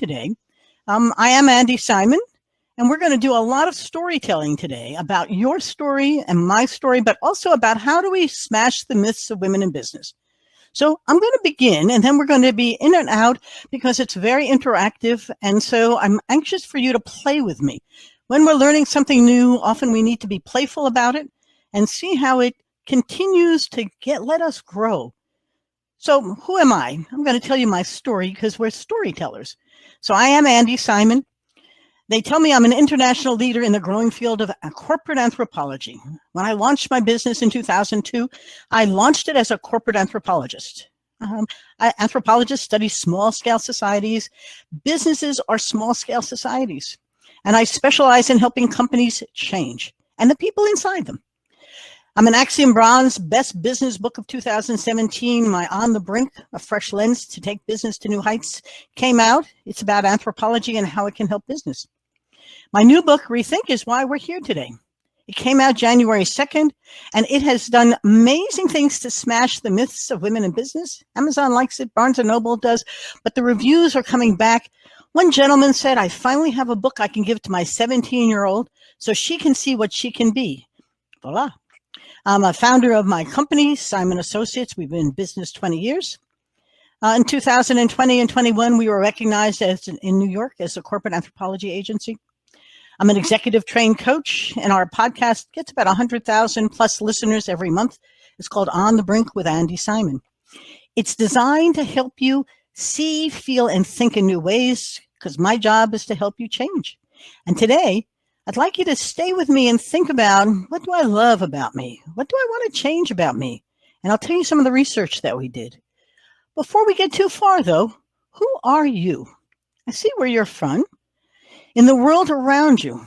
today. I am Andy Simon, and we're going to do a lot of storytelling today about your story and my story, but also about how do we smash the myths of women in business. So I'm going to begin, and then we're going to be in and out because it's very interactive, and so I'm anxious for you to play with me. When we're learning something new, often we need to be playful about it and see how it continues to let us grow. So who am I? I'm going to tell you my story because we're storytellers. So I am Andy Simon. They tell me I'm an international leader in the growing field of corporate anthropology. When I launched my business in 2002, I launched it as a corporate anthropologist. Anthropologists study small-scale societies. Businesses are small-scale societies. And I specialize in helping companies change and the people inside them. I'm an Axiom Bronze Best Business Book of 2017. My On the Brink, A Fresh Lens to Take Business to New Heights came out. It's about anthropology and how it can help business. My new book, Rethink, is why we're here today. It came out January 2nd, and it has done amazing things to smash the myths of women in business. Amazon likes it, Barnes & Noble does, but the reviews are coming back. One gentleman said, I finally have a book I can give to my 17-year-old so she can see what she can be. Voila. I'm a founder of my company, Simon Associates. We've been in business 20 years. In 2020 and 21, we were recognized in New York as a corporate anthropology agency. I'm an executive trained coach, and our podcast gets about 100,000 plus listeners every month. It's called On the Brink with Andy Simon. It's designed to help you see, feel, and think in new ways, because my job is to help you change. And today, I'd like you to stay with me and think about, what do I love about me? What do I want to change about me? And I'll tell you some of the research that we did. Before we get too far, though, who are you? I see where you're from. In the world around you,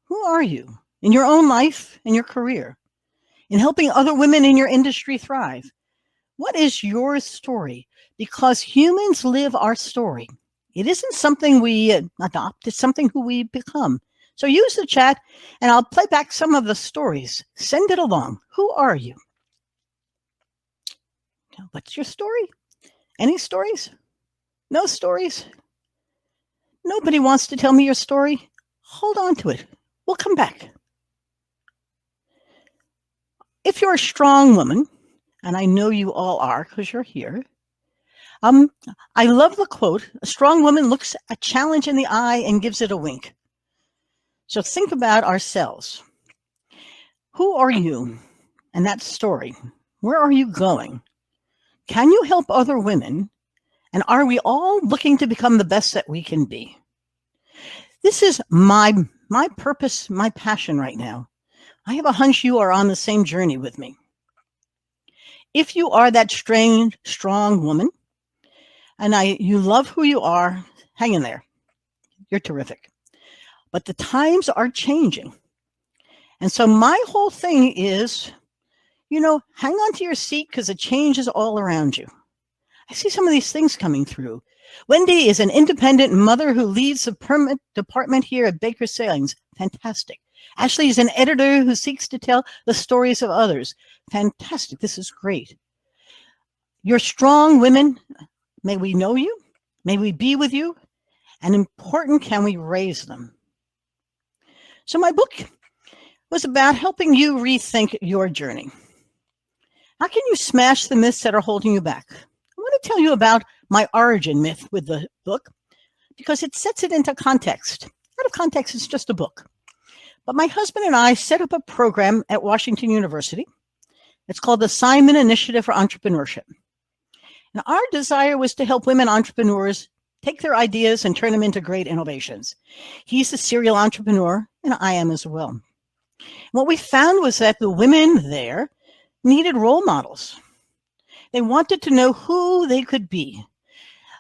who are you? In your own life, in your career, in helping other women in your industry thrive. What is your story? Because humans live our story. It isn't something we adopt, it's something who we become. So use the chat, and I'll play back some of the stories. Send it along. Who are you? What's your story? Any stories? No stories? Nobody wants to tell me your story? Hold on to it. We'll come back. If you're a strong woman, and I know you all are because you're here, I love the quote, a strong woman looks a challenge in the eye and gives it a wink. So think about ourselves. Who are you? And that story. Where are you going? Can you help other women? And are we all looking to become the best that we can be? This is my purpose, my passion right now. I have a hunch you are on the same journey with me. If you are that strange, strong woman, and you love who you are, hang in there. You're terrific. But the times are changing. And so my whole thing is, hang on to your seat because the change is all around you. I see some of these things coming through. Wendy is an independent mother who leads the permit department here at Baker Sailings. Fantastic. Ashley is an editor who seeks to tell the stories of others. Fantastic. This is great. You're strong women. May we know you. May we be with you. And important, can we raise them? So my book was about helping you rethink your journey. How can you smash the myths that are holding you back? I want to tell you about my origin myth with the book because it sets it into context. Out of context, it's just a book. But my husband and I set up a program at Washington University. It's called the Simon Initiative for Entrepreneurship. And our desire was to help women entrepreneurs take their ideas and turn them into great innovations. He's a serial entrepreneur, and I am as well. What we found was that the women there needed role models. They wanted to know who they could be.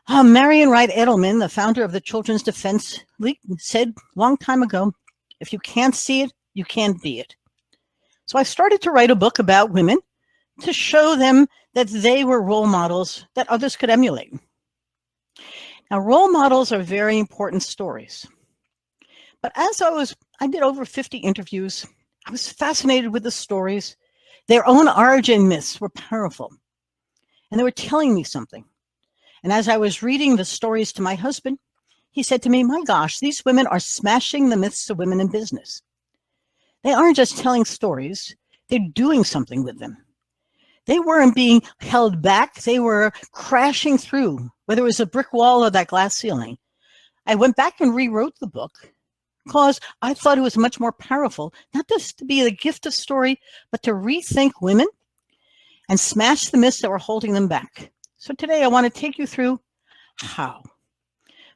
Marian Wright Edelman, the founder of the Children's Defense League, said a long time ago, if you can't see it, you can't be it. So I started to write a book about women to show them that they were role models that others could emulate. Now, role models are very important stories. But as I did over 50 interviews, I was fascinated with the stories. Their own origin myths were powerful. And they were telling me something. And as I was reading the stories to my husband, He said to me, my gosh, these women are smashing the myths of women in business. They aren't just telling stories, they're doing something with them. They weren't being held back. They were crashing through, whether it was a brick wall or that glass ceiling. I went back and rewrote the book because I thought it was much more powerful, not just to be the gift of story, but to rethink women and smash the myths that were holding them back. So today I want to take you through how.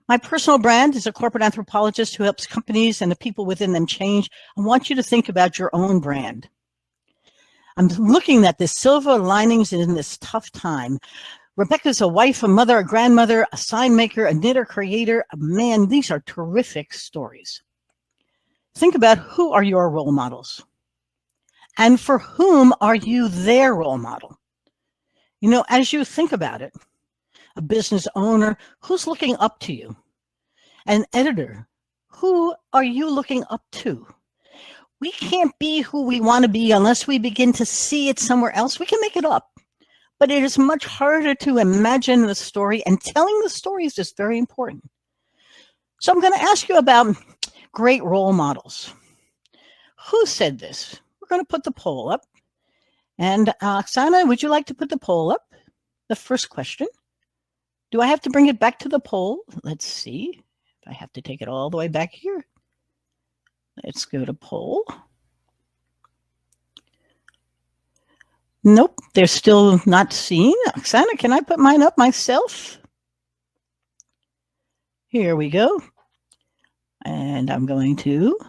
My personal brand is a corporate anthropologist who helps companies and the people within them change. I want you to think about your own brand. I'm looking at the silver linings in this tough time. Rebecca's a wife, a mother, a grandmother, a sign maker, a knitter, creator. Man, these are terrific stories. Think about who are your role models and for whom are you their role model? You know, as you think about it, a business owner, who's looking up to you? An editor, who are you looking up to? We can't be who we want to be unless we begin to see it somewhere else. We can make it up, but it is much harder to imagine the story, and telling the stories is very important. So I'm going to ask you about great role models. Who said this? We're going to put the poll up. And Oksana, would you like to put the poll up? The first question. Do I have to bring it back to the poll? Let's see if I have to take it all the way back here. Let's go to poll. Nope, they're still not seen. Oksana, can I put mine up myself? Here we go. And I'm going to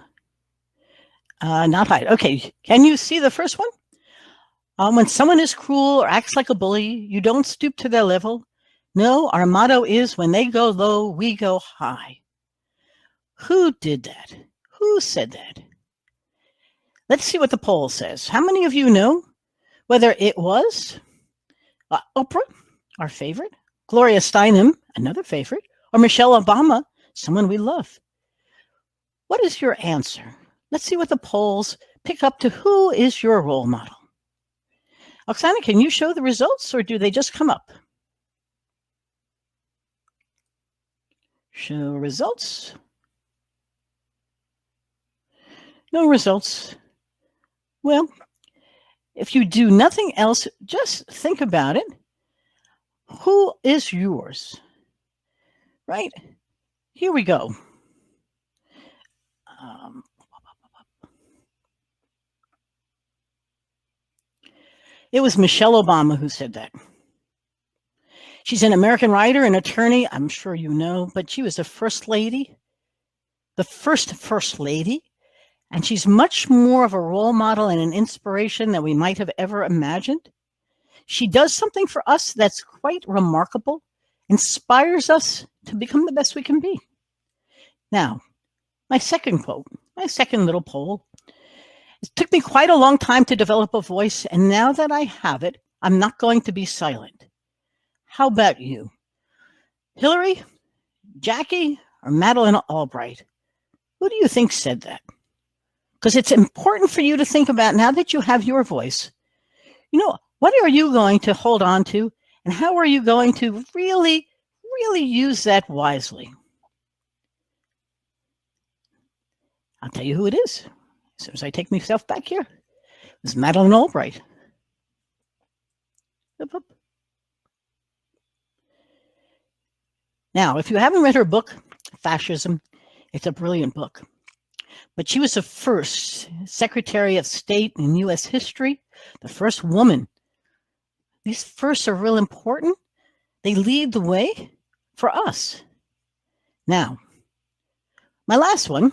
not hide. Okay, can you see the first one? When someone is cruel or acts like a bully, you don't stoop to their level. No, our motto is when they go low, we go high. Who did that? Who said that? Let's see what the poll says. How many of you know whether it was Oprah, our favorite, Gloria Steinem, another favorite, or Michelle Obama, someone we love? What is your answer? Let's see what the polls pick up to who is your role model. Oksana, can you show the results or do they just come up? Show results. No results. Well, if you do nothing else, just think about it. Who is yours? Right? Here we go. It was Michelle Obama who said that. She's an American writer and attorney, I'm sure you know, but she was the first lady, the first lady, and she's much more of a role model and an inspiration than we might have ever imagined. She does something for us that's quite remarkable, inspires us to become the best we can be. Now, my second quote, my second little poll. It took me quite a long time to develop a voice, and now that I have it, I'm not going to be silent. How about you? Hillary, Jackie, or Madeleine Albright? Who do you think said that? Because it's important for you to think about, now that you have your voice, you know, what are you going to hold on to, and how are you going to really use that wisely? I'll tell you who it is. As soon as I take myself back here, it's Madeleine Albright. Now, if you haven't read her book, Fascism, it's a brilliant book. But she was the first Secretary of State in U.S. history, the first woman. These firsts are real important. They lead the way for us. Now, my last one,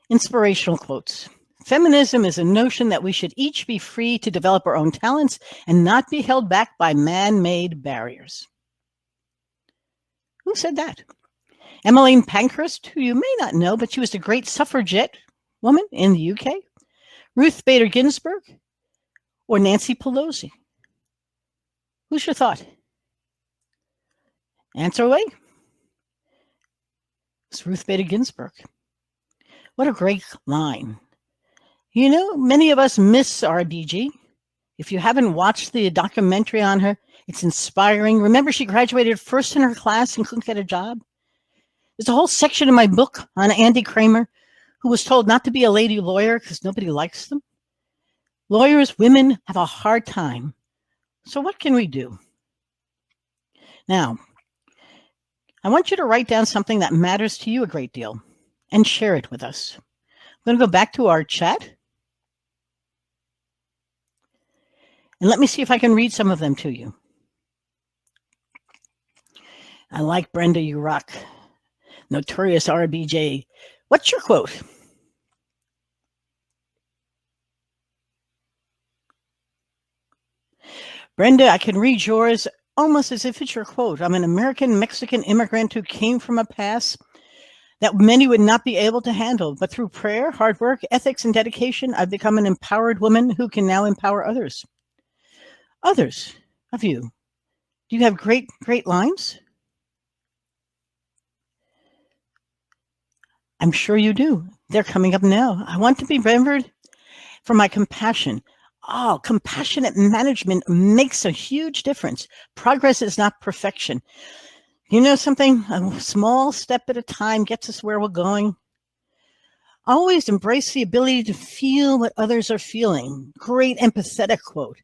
inspirational quotes. Feminism is a notion that we should each be free to develop our own talents and not be held back by man-made barriers. Who said that? Emmeline Pankhurst, who you may not know, but she was a great suffragette woman in the UK. Ruth Bader Ginsburg or Nancy Pelosi? Who's your thought? Answer away. It's Ruth Bader Ginsburg. What a great line. You know, many of us miss RBG. If you haven't watched the documentary on her, it's inspiring. Remember, she graduated first in her class and couldn't get a job. There's a whole section in my book on Andy Kramer, who was told not to be a lady lawyer because nobody likes them. Lawyers, women have a hard time. So what can we do? Now, I want you to write down something that matters to you a great deal and share it with us. I'm going to go back to our chat. And let me see if I can read some of them to you. I like Brenda, you rock. Notorious RBJ. What's your quote? Brenda, I can read yours almost as if it's your quote. I'm an American-Mexican immigrant who came from a past that many would not be able to handle. But through prayer, hard work, ethics, and dedication, I've become an empowered woman who can now empower others. Others of you. Do you have great lines? I'm sure you do. They're coming up now. I want to be remembered for my compassion. Oh, compassionate management makes a huge difference. Progress is not perfection. You know something? A small step at a time gets us where we're going. Always embrace the ability to feel what others are feeling. Great empathetic quote.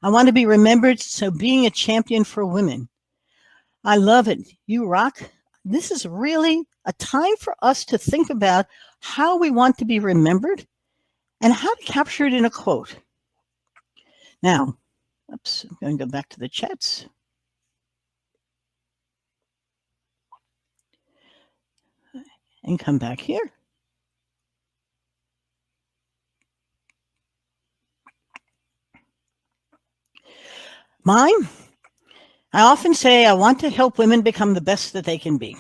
I want to be remembered, so being a champion for women. I love it. You rock. This is really a time for us to think about how we want to be remembered and how to capture it in a quote. Now, oops, I'm going to go back to the chats. And come back here. Mine, I often say I want to help women become the best that they can be.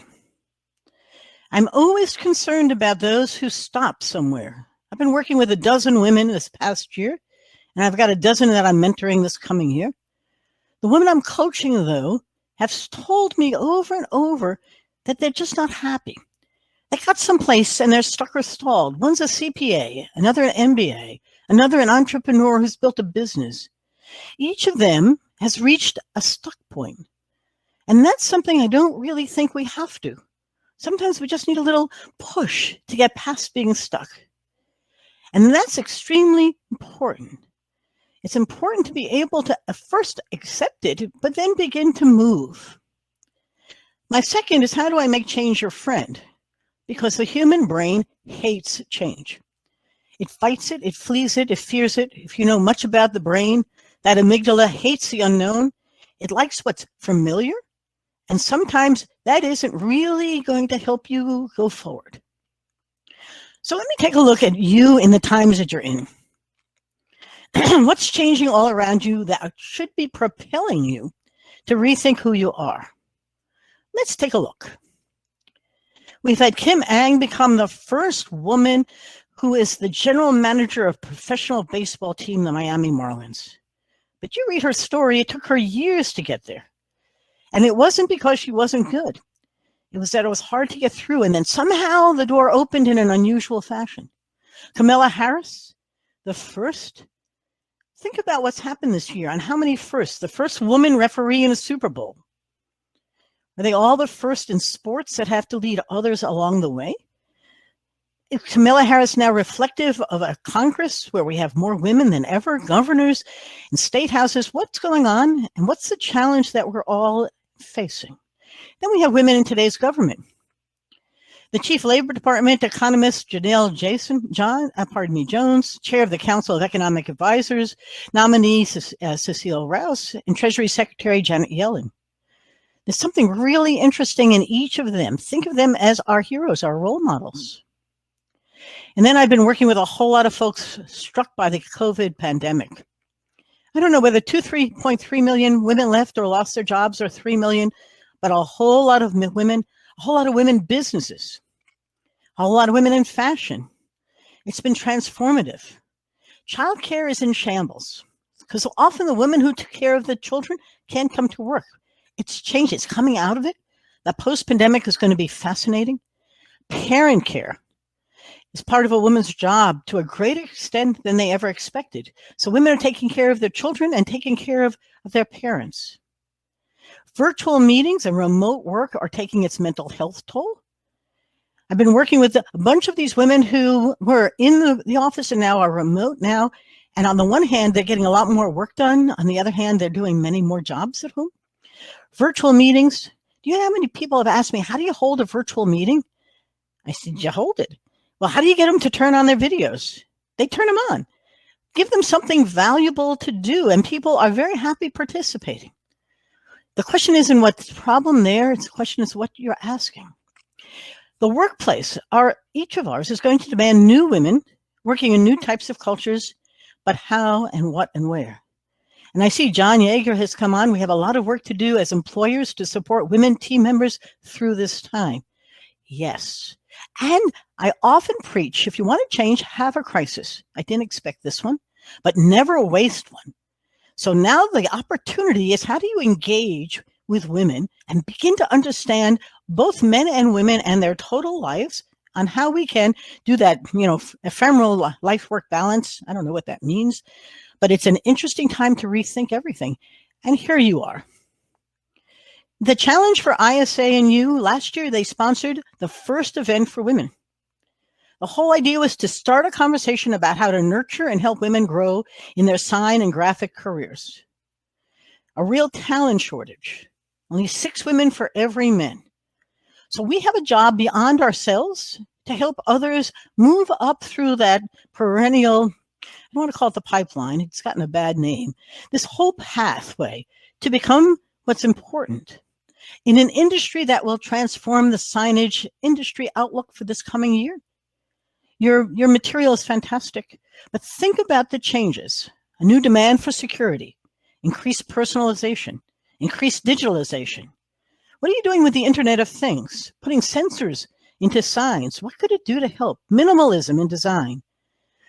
I'm always concerned about those who stop somewhere. I've been working with a dozen women this past year, and I've got a dozen that I'm mentoring this coming year. The women I'm coaching, though, have told me over and over that they're just not happy. They got someplace and they're stuck or stalled. One's a CPA, another an MBA, another an entrepreneur who's built a business. Each of them has reached a stuck point. And that's something I don't really think we have to. Sometimes we just need a little push to get past being stuck. And that's extremely important. It's important to be able to first accept it, but then begin to move. My second is, how do I make change your friend? Because the human brain hates change. It fights it, it flees it, it fears it. If you know much about the brain, that amygdala hates the unknown. It likes what's familiar. And sometimes that isn't really going to help you go forward. So let me take a look at you in the times that you're in. What's changing all around you that should be propelling you to rethink who you are? Let's take a look. We've had Kim Ang become the first woman who is the general manager of professional baseball team, the Miami Marlins. But you read her story, it took her years to get there. And it wasn't because she wasn't good. It was that it was hard to get through, and then somehow the door opened in an unusual fashion. Kamala Harris, the first. Think about what's happened this year and how many firsts. The first woman referee in a Super Bowl. Are they all the first in sports that have to lead others along the way? Is Kamala Harris now reflective of a Congress where we have more women than ever, governors and state houses? What's going on, and what's the challenge that we're all facing? Then we have women in today's government. The Chief Labor Department economist Janelle Jones, Chair of the Council of Economic Advisors, nominee Cecile Rouse, and Treasury Secretary Janet Yellen. There's something really interesting in each of them. Think of them as our heroes, our role models. And then I've been working with a whole lot of folks struck by the COVID pandemic. I don't know whether 3.3 million women left or lost their jobs, or 3 million, but a whole lot of women, businesses, a whole lot of women in fashion. It's been transformative. Childcare is in shambles because often the women who took care of the children can't come to work. It's changed. It's coming out of it. The post-pandemic is going to be fascinating. Parent care is part of a woman's job to a greater extent than they ever expected. So women are taking care of their children and taking care of their parents. Virtual meetings and remote work are taking its mental health toll. I've been working with a bunch of these women who were in the office and now are remote now. And on the one hand, they're getting a lot more work done. On the other hand, they're doing many more jobs at home. Virtual meetings. Do you know how many people have asked me, how do you hold a virtual meeting? I said, you hold it. Well, how do you get them to turn on their videos? They turn them on. Give them something valuable to do, and people are very happy participating. The question isn't what's the problem there. The question is what you're asking. The workplace, each of ours is going to demand new women working in new types of cultures, but how and what and where. And I see John Yeager has come on. We have a lot of work to do as employers to support women team members through this time. Yes. And I often preach, if you want to change, have a crisis. I didn't expect this one, but never waste one. So now the opportunity is, how do you engage with women and begin to understand both men and women and their total lives on how we can do that, ephemeral life-work balance. I don't know what that means, but it's an interesting time to rethink everything. And here you are. The challenge for ISA and you, last year, they sponsored the first event for women. The whole idea was to start a conversation about how to nurture and help women grow in their sign and graphic careers. A real talent shortage. Only 6 women for every man. So we have a job beyond ourselves to help others move up through that perennial, I don't want to call it the pipeline, it's gotten a bad name, this whole pathway to become what's important in an industry that will transform the signage industry outlook for this coming year. Your material is fantastic, but think about the changes. A new demand for security, increased personalization, increased digitalization. What are you doing with the Internet of Things? Putting sensors into signs. What could it do to help? Minimalism in design.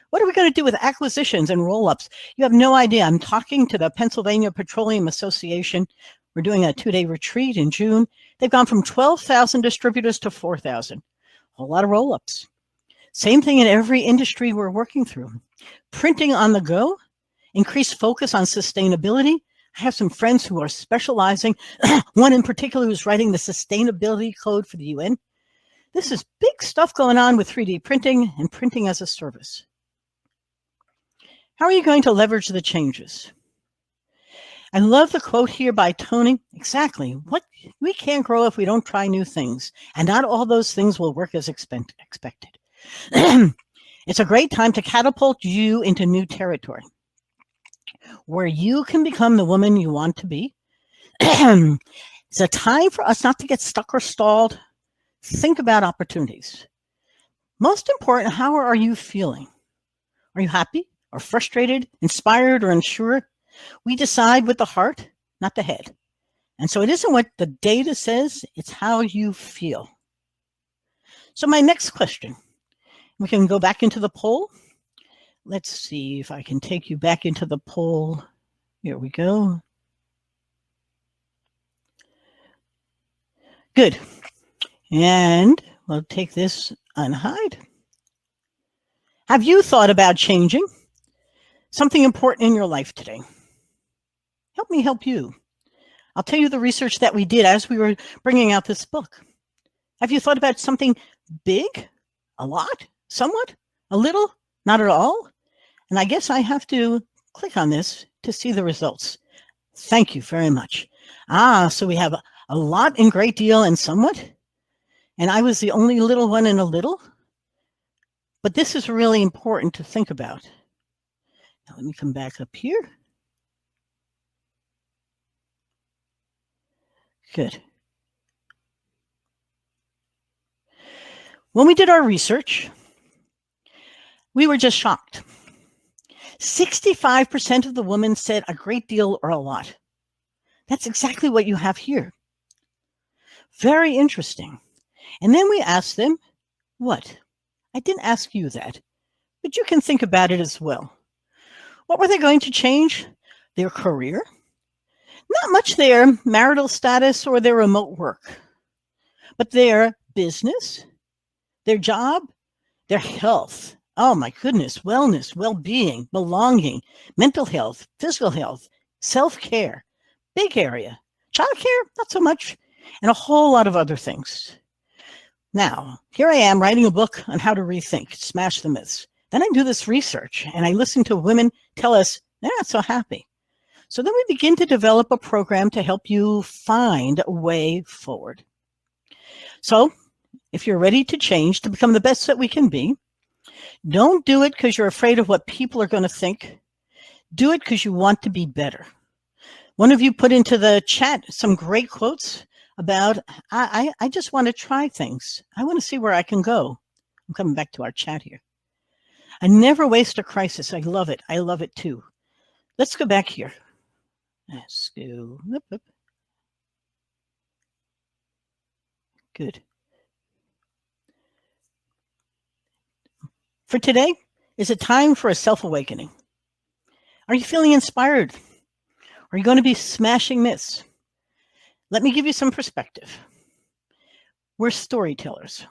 What are we going to do with acquisitions and roll-ups? You have no idea. I'm talking to the Pennsylvania Petroleum Association. We're doing a 2-day retreat in June. They've gone from 12,000 distributors to 4,000. A whole lot of roll-ups. Same thing in every industry we're working through. Printing on the go, increased focus on sustainability. I have some friends who are specializing, one in particular who's writing the sustainability code for the UN. This is big stuff going on with 3D printing and printing as a service. How are you going to leverage the changes? I love the quote here by Tony. Exactly. We can't grow if we don't try new things, and not all those things will work as expected. It's a great time to catapult you into new territory where you can become the woman you want to be. It's a time for us not to get stuck or stalled. Think about opportunities. Most important, how are you feeling? Are you happy or frustrated, inspired or unsure? We decide with the heart, not the head. And so it isn't what the data says, it's how you feel. So my next question, we can go back into the poll. Let's see if I can take you back into the poll. Here we go. Good. And we'll take this unhide. Have you thought about changing something important in your life today? Help me help you. I'll tell you the research that we did as we were bringing out this book. Have you thought about something big? A lot? Somewhat? A little? Not at all? And I guess I have to click on this to see the results. Thank you very much. So we have a lot and great deal and somewhat. And I was the only little one in a little. But this is really important to think about. Now let me come back up here. Good. When we did our research, we were just shocked. 65% of the women said a great deal or a lot. That's exactly what you have here. Very interesting. And then we asked them, what? I didn't ask you that, but you can think about it as well. What were they going to change? Their career? Not much their marital status or their remote work, but their business, their job, their health. Oh my goodness, wellness, well-being, belonging, mental health, physical health, self-care, big area. Childcare, not so much, and a whole lot of other things. Now, here I am writing a book on how to rethink, smash the myths. Then I do this research and I listen to women tell us they're not so happy. So then we begin to develop a program to help you find a way forward. So if you're ready to change, to become the best that we can be, don't do it because you're afraid of what people are going to think. Do it because you want to be better. One of you put into the chat some great quotes about, I just want to try things. I want to see where I can go. I'm coming back to our chat here. I never waste a crisis. I love it. I love it too. Let's go back here. Let's go. Good. For today, is it time for a self-awakening? Are you feeling inspired? Are you going to be smashing myths? Let me give you some perspective. We're storytellers.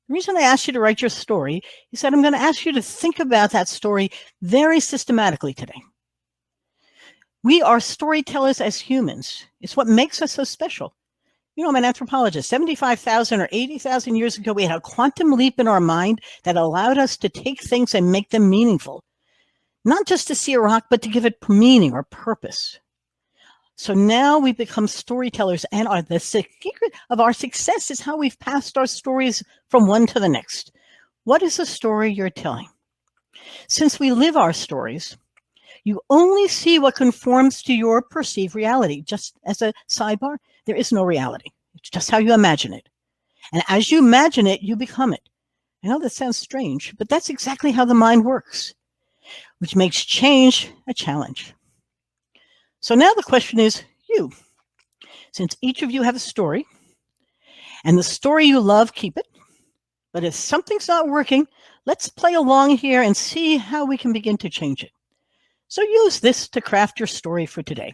The reason I asked you to write your story is that I'm going to ask you to think about that story very systematically today. We are storytellers as humans. It's what makes us so special. You know, I'm an anthropologist. 75,000 or 80,000 years ago, we had a quantum leap in our mind that allowed us to take things and make them meaningful. Not just to see a rock, but to give it meaning or purpose. So now we become storytellers, and the secret of our success is how we've passed our stories from one to the next. What is the story you're telling? Since we live our stories, you only see what conforms to your perceived reality. Just as a sidebar, there is no reality. It's just how you imagine it. And as you imagine it, you become it. I know that sounds strange, but that's exactly how the mind works, which makes change a challenge. So now the question is you. Since each of you have a story, and the story you love, keep it. But if something's not working, let's play along here and see how we can begin to change it. So use this to craft your story for today.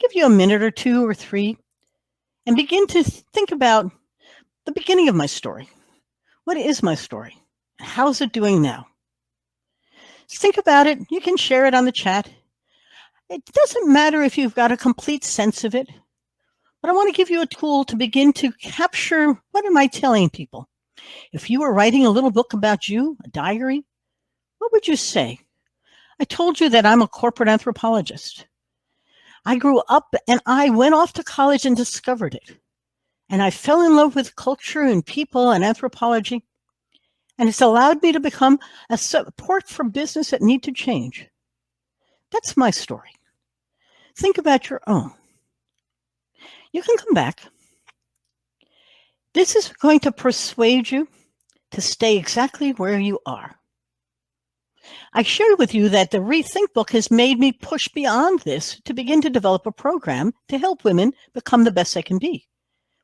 Give you a minute or two or three and begin to think about the beginning of my story. What is my story? How's it doing now? Think about it. You can share it on the chat. It doesn't matter if you've got a complete sense of it, but I want to give you a tool to begin to capture, what am I telling people? If you were writing a little book about you, a diary, what would you say? I told you that I'm a corporate anthropologist. I grew up and I went off to college and discovered it. And I fell in love with culture and people and anthropology. And it's allowed me to become a support for business that need to change. That's my story. Think about your own. You can come back. This is going to persuade you to stay exactly where you are. I shared with you that the Rethink book has made me push beyond this to begin to develop a program to help women become the best they can be.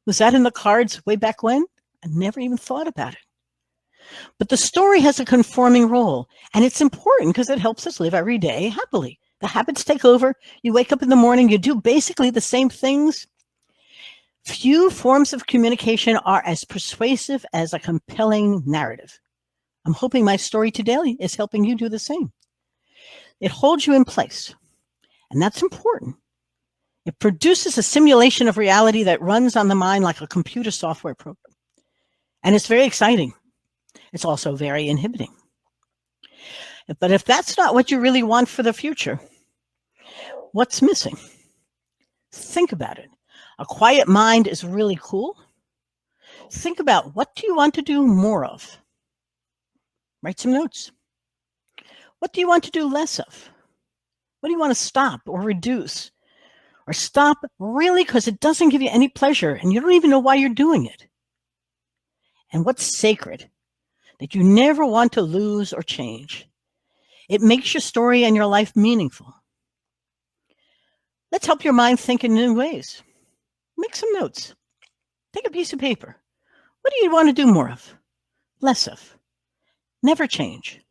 Was that in the cards way back when? I never even thought about it. But the story has a conforming role, and it's important because it helps us live every day happily. The habits take over. You wake up in the morning, you do basically the same things. Few forms of communication are as persuasive as a compelling narrative. I'm hoping my story today is helping you do the same. It holds you in place, and that's important. It produces a simulation of reality that runs on the mind like a computer software program. And it's very exciting. It's also very inhibiting. But if that's not what you really want for the future, what's missing? Think about it. A quiet mind is really cool. Think about, what do you want to do more of? Write some notes. What do you want to do less of? What do you want to stop or reduce? Or stop really because it doesn't give you any pleasure and you don't even know why you're doing it? And what's sacred that you never want to lose or change? It makes your story and your life meaningful. Let's help your mind think in new ways. Make some notes. Take a piece of paper. What do you want to do more of? Less of? Never change.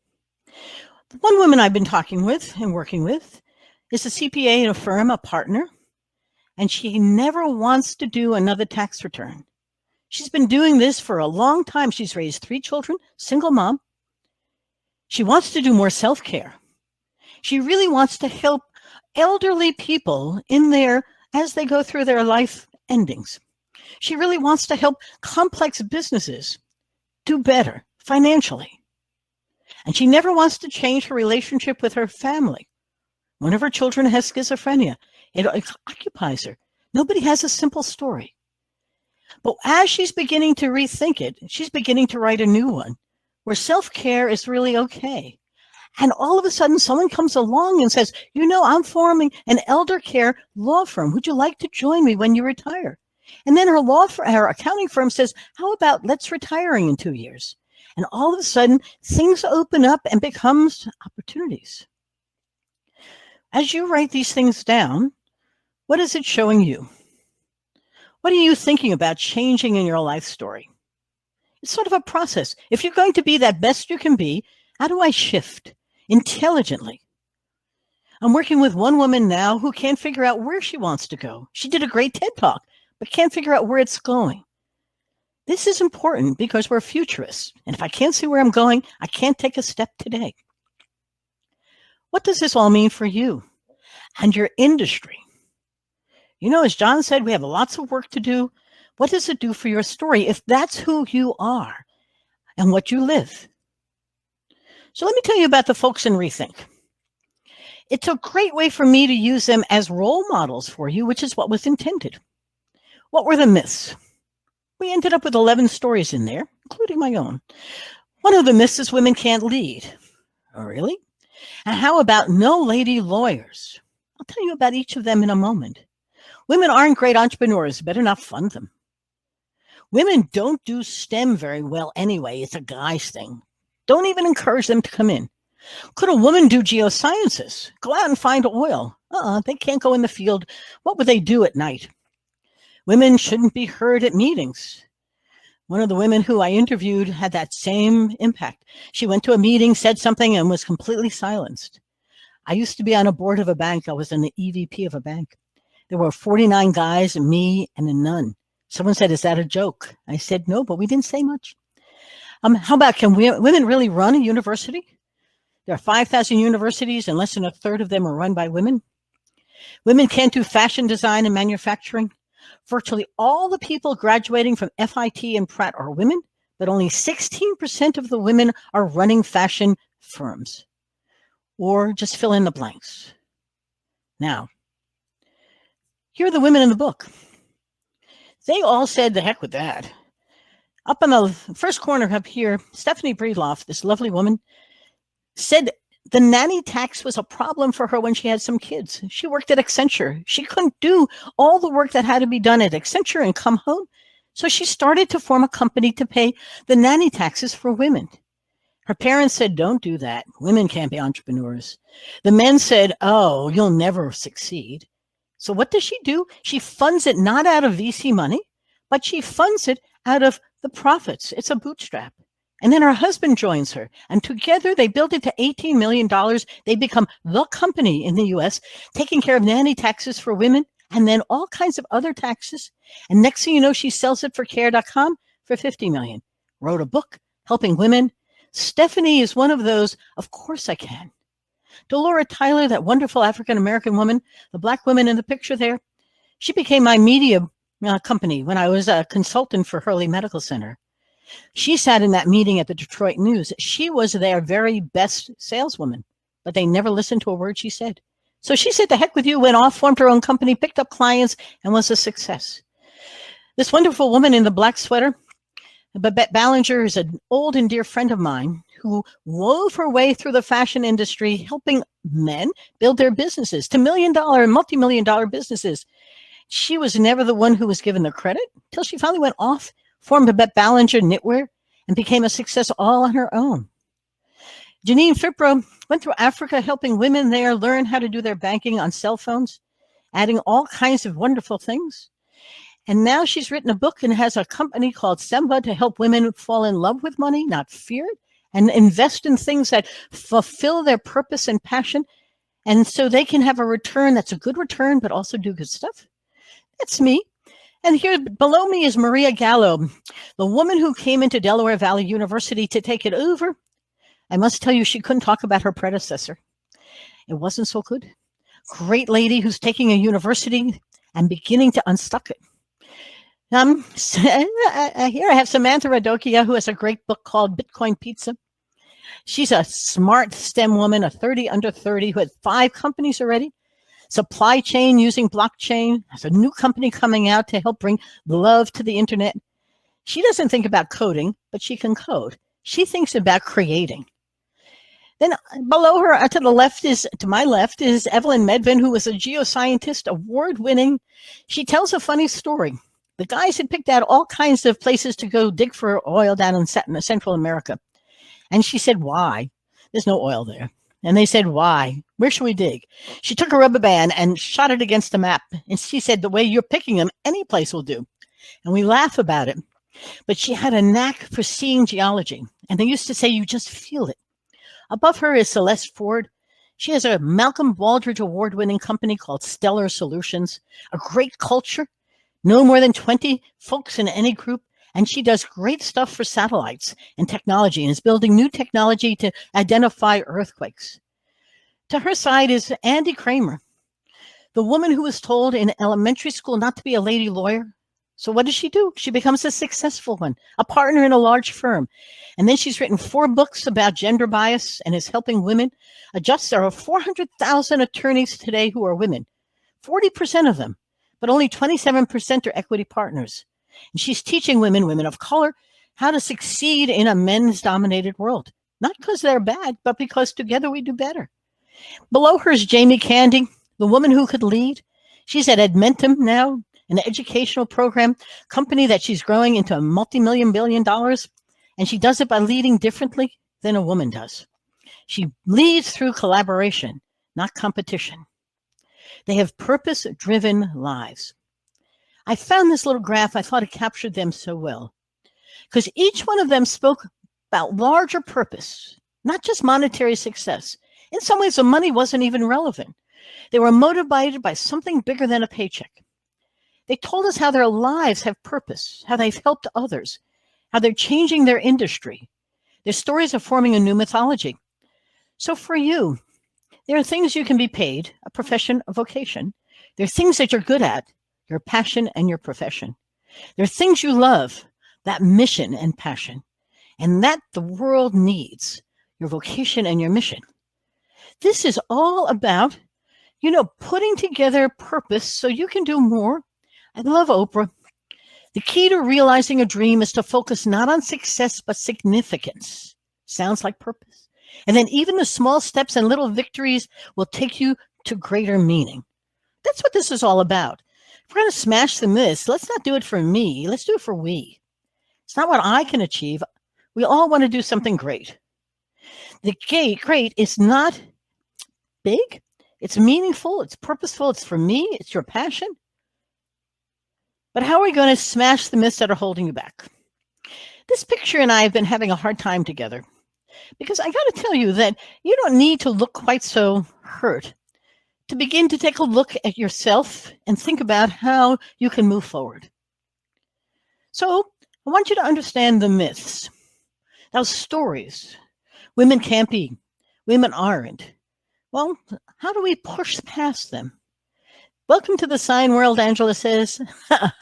The one woman I've been talking with and working with is a CPA in a firm, a partner, and she never wants to do another tax return. She's been doing this for a long time. She's raised 3 children, single mom. She wants to do more self-care. She really wants to help elderly people as they go through their life endings. She really wants to help complex businesses do better financially. And she never wants to change her relationship with her family. One of her children has schizophrenia. It occupies her. Nobody has a simple story. But as she's beginning to rethink it, she's beginning to write a new one where self-care is really okay. And all of a sudden, someone comes along and says, I'm forming an elder care law firm. Would you like to join me when you retire? And then her accounting firm says, how about let's retiring in 2 years? And all of a sudden, things open up and becomes opportunities. As you write these things down, what is it showing you? What are you thinking about changing in your life story? It's sort of a process. If you're going to be that best you can be, how do I shift intelligently? I'm working with one woman now who can't figure out where she wants to go. She did a great TED Talk, but can't figure out where it's going. This is important because we're futurists. And if I can't see where I'm going, I can't take a step today. What does this all mean for you and your industry? As John said, we have lots of work to do. What does it do for your story if that's who you are and what you live? So let me tell you about the folks in Rethink. It's a great way for me to use them as role models for you, which is what was intended. What were the myths? We ended up with 11 stories in there, including my own. One of the myths is women can't lead. Oh, really? And how about no lady lawyers? I'll tell you about each of them in a moment. Women aren't great entrepreneurs. Better not fund them. Women don't do STEM very well anyway. It's a guy's thing. Don't even encourage them to come in. Could a woman do geosciences? Go out and find oil. They can't go in the field. What would they do at night? Women shouldn't be heard at meetings. One of the women who I interviewed had that same impact. She went to a meeting, said something, and was completely silenced. I used to be on a board of a bank. I was an EVP of a bank. There were 49 guys, me, and a nun. Someone said, is that a joke? I said, no, but we didn't say much. How about, can women really run a university? There are 5,000 universities, and less than a third of them are run by women. Women can't do fashion design and manufacturing. Virtually all the people graduating from FIT and Pratt are women, but only 16% of the women are running fashion firms. Or just fill in the blanks. Now, here are the women in the book. They all said, the heck with that. Up in the first corner up here, Stephanie Breedlove, this lovely woman, said the nanny tax was a problem for her when she had some kids. She worked at Accenture. She couldn't do all the work that had to be done at Accenture and come home. So she started to form a company to pay the nanny taxes for women. Her parents said, don't do that. Women can't be entrepreneurs. The men said, oh, you'll never succeed. So what does she do? She funds it not out of VC money, but she funds it out of the profits. It's a bootstrap. And then her husband joins her. And together they build it to $18 million. They become the company in the US, taking care of nanny taxes for women and then all kinds of other taxes. And next thing you know, she sells it for care.com for $50 million. Wrote a book helping women. Stephanie is one of those, of course I can. Delora Tyler, that wonderful African-American woman, the black woman in the picture there, she became my media company when I was a consultant for Hurley Medical Center. She sat in that meeting at the Detroit News. She was their very best saleswoman, but they never listened to a word she said. So she said, the heck with you, went off, formed her own company, picked up clients, and was a success. This wonderful woman in the black sweater, Babette Ballinger, is an old and dear friend of mine who wove her way through the fashion industry, helping men build their businesses to million-dollar and multi-million-dollar businesses. She was never the one who was given the credit until she finally went off, formed Babette Ballinger Knitwear, and became a success all on her own. Janine Fipro went through Africa, helping women there learn how to do their banking on cell phones, adding all kinds of wonderful things. And now she's written a book and has a company called Semba to help women fall in love with money, not fear it, and invest in things that fulfill their purpose and passion. And so they can have a return that's a good return, but also do good stuff. That's me. And here below me is Maria Gallo, the woman who came into Delaware Valley University to take it over. I must tell you, she couldn't talk about her predecessor. It wasn't so good. Great lady who's taking a university and beginning to unstuck it. Here I have Samantha Radokia, who has a great book called Bitcoin Pizza. She's a smart STEM woman, a 30 under 30, who had 5 companies already. Supply chain using blockchain. Has a new company coming out to help bring love to the internet. She doesn't think about coding, but she can code. She thinks about creating. Then below her, to my left, is Evelyn Medvin, who is a geoscientist, award-winning. She tells a funny story. The guys had picked out all kinds of places to go dig for oil down in Central America. And she said, why? There's no oil there. And they said, why? Where should we dig? She took a rubber band and shot it against the map. And she said, the way you're picking them, any place will do. And we laugh about it. But she had a knack for seeing geology. And they used to say, you just feel it. Above her is Celeste Ford. She has a Malcolm Baldrige award-winning company called Stellar Solutions, a great culture, no more than 20 folks in any group, and she does great stuff for satellites and technology and is building new technology to identify earthquakes. To her side is Andy Kramer, the woman who was told in elementary school not to be a lady lawyer. So what does she do? She becomes a successful one, a partner in a large firm. And then she's written 4 books about gender bias and is helping women adjust. There are 400,000 attorneys today who are women, 40% of them, but only 27% are equity partners. And she's teaching women of color, how to succeed in a men's dominated world, not because they're bad, but because together we do better. Below her is Jamie Candy, the woman who could lead. She's at Edmentum now, an educational program company that she's growing into a multi-million billion dollars. And she does it by leading differently than a woman does. She leads through collaboration, not competition. They have purpose-driven lives. I found this little graph. I thought it captured them so well because each one of them spoke about larger purpose, not just monetary success. In some ways, the money wasn't even relevant. They were motivated by something bigger than a paycheck. They told us how their lives have purpose, how they've helped others, how they're changing their industry. Their stories are forming a new mythology. So for you, there are things you can be paid, a profession, a vocation. There are things that you're good at, your passion and your profession. There are things you love, that mission and passion, and that the world needs, your vocation and your mission. This is all about, putting together purpose so you can do more. I love Oprah. The key to realizing a dream is to focus not on success, but significance. Sounds like purpose. And then even the small steps and little victories will take you to greater meaning. That's what this is all about. If we're going to smash the myths, let's not do it for me. Let's do it for we. It's not what I can achieve. We all want to do something great. The great is not big. It's meaningful. It's purposeful. It's for me. It's your passion. But how are we going to smash the myths that are holding you back? This picture and I have been having a hard time together because I got to tell you that you don't need to look quite so hurt to begin to take a look at yourself and think about how you can move forward. So I want you to understand the myths, those stories. Women can't be, women aren't. Well, how do we push past them? Welcome to the sign world, Angela says.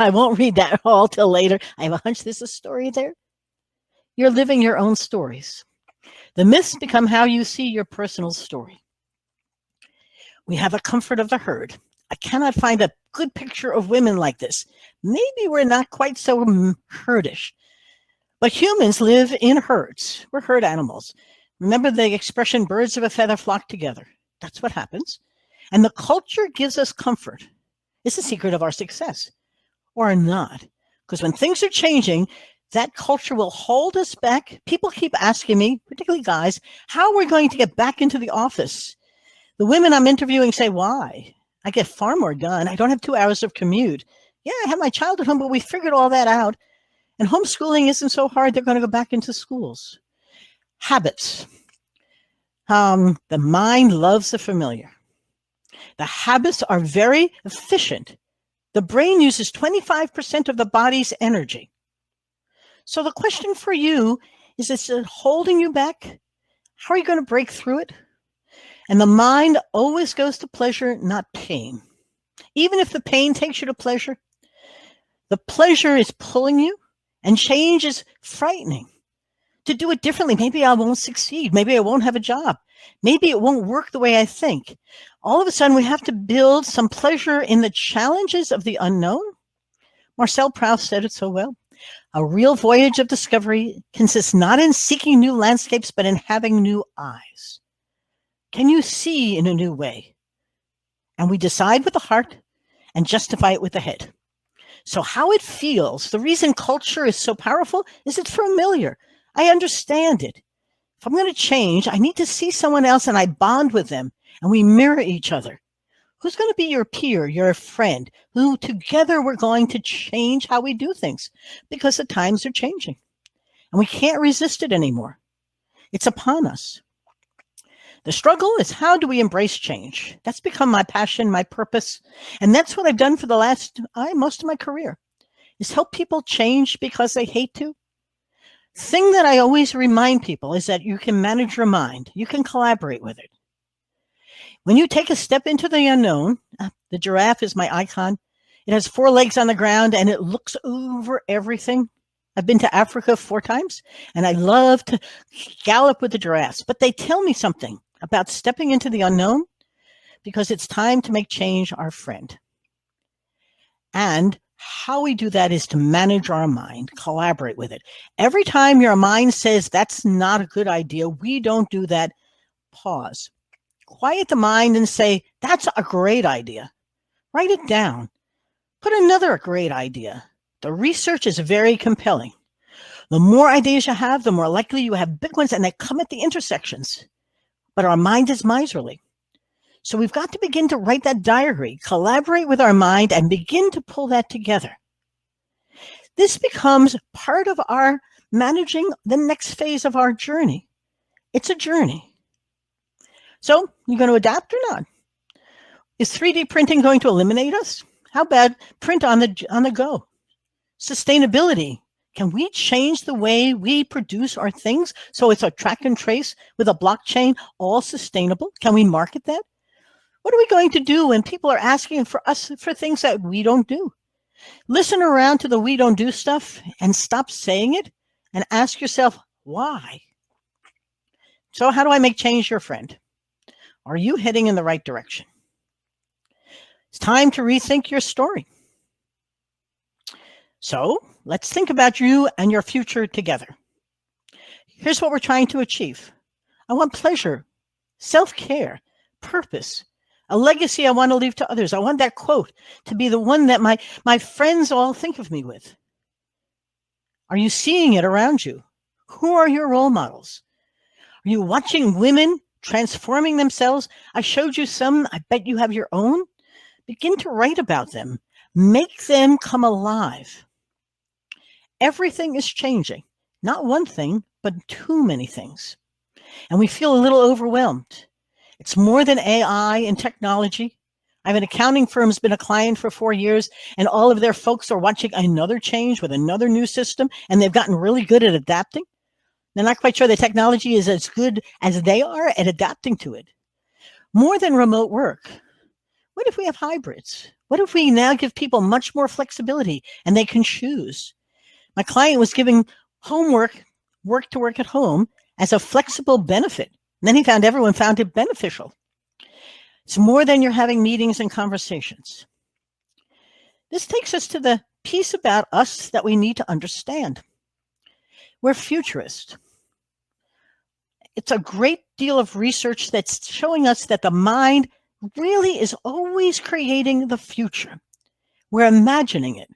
I won't read that all till later. I have a hunch there's a story there. You're living your own stories. The myths become how you see your personal story. We have a comfort of the herd. I cannot find a good picture of women like this. Maybe we're not quite so herdish. But humans live in herds. We're herd animals. Remember the expression, birds of a feather flock together. That's what happens. And the culture gives us comfort. It's the secret of our success, or not. Because when things are changing, that culture will hold us back. People keep asking me, particularly guys, how are we going to get back into the office? The women I'm interviewing say, why? I get far more done. I don't have 2 hours of commute. Yeah, I have my child at home, but we figured all that out. And homeschooling isn't so hard. They're going to go back into schools. Habits. The mind loves the familiar. The habits are very efficient. The brain uses 25% of the body's energy. So the question for you is it holding you back? How are you going to break through it? And the mind always goes to pleasure, not pain. Even if the pain takes you to pleasure, The pleasure is pulling you, and change is frightening. To do it differently, maybe I won't succeed. Maybe I won't have a job. Maybe it won't work the way I think. All of a sudden, we have to build some pleasure in the challenges of the unknown. Marcel Proust said it so well. A real voyage of discovery consists not in seeking new landscapes, but in having new eyes. Can you see in a new way? And we decide with the heart and justify it with the head. So how it feels, the reason culture is so powerful is it's familiar. I understand it. If I'm going to change, I need to see someone else and I bond with them and we mirror each other. Who's going to be your peer, your friend, who together we're going to change how we do things because the times are changing and we can't resist it anymore. It's upon us. The struggle is, how do we embrace change? That's become my passion, my purpose. And that's what I've done for the most of my career, is help people change because they hate to. Thing that I always remind people is that you can manage your mind. You can collaborate with it. When you take a step into the unknown, the giraffe is my icon. It has 4 legs on the ground and it looks over everything. I've been to Africa 4 times and I love to gallop with the giraffes, but they tell me something about stepping into the unknown because it's time to make change our friend. And how we do that is to manage our mind, collaborate with it. Every time your mind says that's not a good idea, we don't do that, pause. Quiet the mind and say, that's a great idea. Write it down. Put another great idea. The research is very compelling. The more ideas you have, the more likely you have big ones, and they come at the intersections. But our mind is miserly. So we've got to begin to write that diary, collaborate with our mind, and begin to pull that together. This becomes part of our managing the next phase of our journey. It's a journey. So you're going to adapt or not? Is 3D printing going to eliminate us? How about print on the go? Sustainability. Can we change the way we produce our things so it's a track and trace with a blockchain, all sustainable? Can we market that? What are we going to do when people are asking for us for things that we don't do? Listen around to the we don't do stuff and stop saying it and ask yourself, why? So how do I make change your friend? Are you heading in the right direction? It's time to rethink your story. So let's think about you and your future together. Here's what we're trying to achieve. I want pleasure, self-care, purpose, a legacy I want to leave to others. I want that quote to be the one that my friends all think of me with. Are you seeing it around you? Who are your role models? Are you watching women transforming themselves? I showed you some. I bet you have your own. Begin to write about them. Make them come alive. Everything is changing. Not one thing, but too many things. And we feel a little overwhelmed. It's more than AI and technology. I have an accounting firm who's been a client for 4 years, and all of their folks are watching another change with another new system, and they've gotten really good at adapting. They're not quite sure the technology is as good as they are at adapting to it. More than remote work. What if we have hybrids? What if we now give people much more flexibility and they can choose? My client was giving homework, work to work at home as a flexible benefit. And then he found everyone found it beneficial. It's more than you're having meetings and conversations. This takes us to the piece about us that we need to understand. We're futurists. It's a great deal of research that's showing us that the mind really is always creating the future. We're imagining it.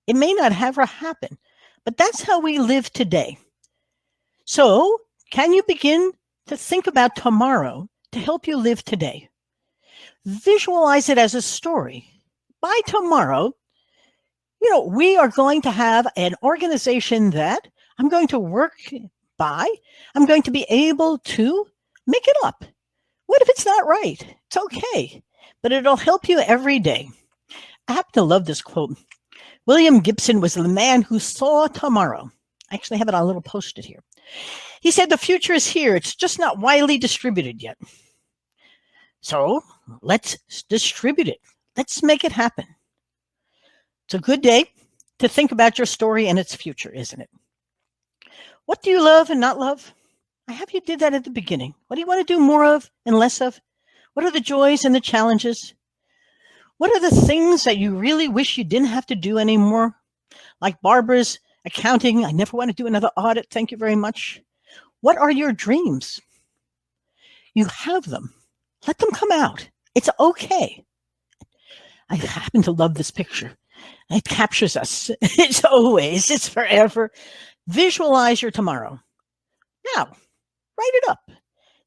It may not ever happen, but that's how we live today. So, can you begin to think about tomorrow to help you live today? Visualize it as a story. By tomorrow, we are going to have an organization that I'm going to work by. I'm going to be able to make it up. What if it's not right? It's okay, but it'll help you every day. I happen to love this quote. William Gibson was the man who saw tomorrow. I actually have it on a little post-it here. He said, the future is here. It's just not widely distributed yet. So let's distribute it. Let's make it happen. It's a good day. to think about your story and its future, isn't it? What do you love and not love? I have you did that at the beginning. What do you want to do more of and less of? What are the joys and the challenges? What are the things that you really wish you didn't have to do anymore? Like Barbara's accounting, I never want to do another audit. Thank you very much. What are your dreams? You have them. Let them come out. It's okay. I happen to love this picture. It captures us. It's always, it's forever. Visualize your tomorrow. Now, write it up.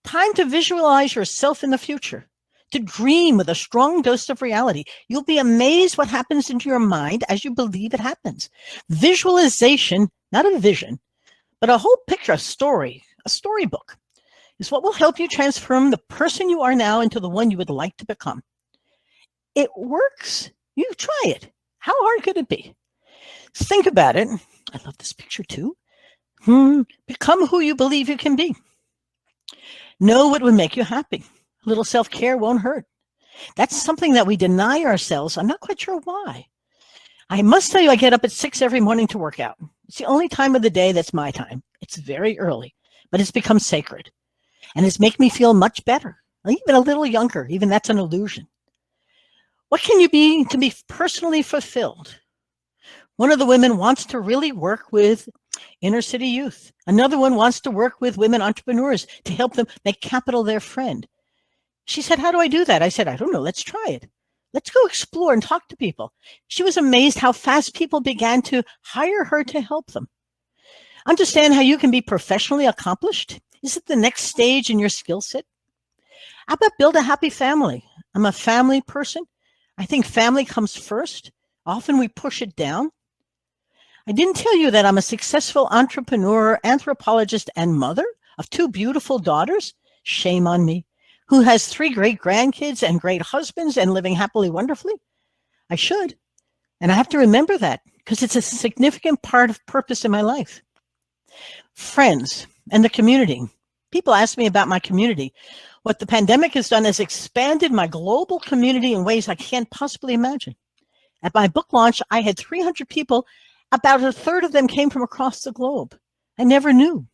Time to visualize yourself in the future, to dream with a strong dose of reality. You'll be amazed what happens into your mind as you believe it happens. Visualization, not a vision, but a whole picture, a story, a storybook, is what will help you transform the person you are now into the one you would like to become. It works. You try it. How hard could it be? Think about it. I love this picture too. Become who you believe you can be. Know what would make you happy. A little self-care won't hurt. That's something that we deny ourselves. I'm not quite sure why. I must tell you, I get up at 6 every morning to work out. It's the only time of the day that's my time. It's very early, but it's become sacred. And it's making me feel much better, even a little younger. Even that's an illusion. What can you be to be personally fulfilled? One of the women wants to really work with inner city youth. Another one wants to work with women entrepreneurs to help them make capital their friend. She said, how do I do that? I said, I don't know. Let's try it. Let's go explore and talk to people. She was amazed how fast people began to hire her to help them. Understand how you can be professionally accomplished? Is it the next stage in your skill set? How about build a happy family? I'm a family person. I think family comes first. Often we push it down. I didn't tell you that I'm a successful entrepreneur, anthropologist, and mother of 2 beautiful daughters. Shame on me. Who has 3 great grandkids and great husbands and living happily, wonderfully? I should. And I have to remember that because it's a significant part of purpose in my life. Friends and the community. People ask me about my community. What the pandemic has done is expanded my global community in ways I can't possibly imagine. At my book launch, I had 300 people. About a third of them came from across the globe. I never knew.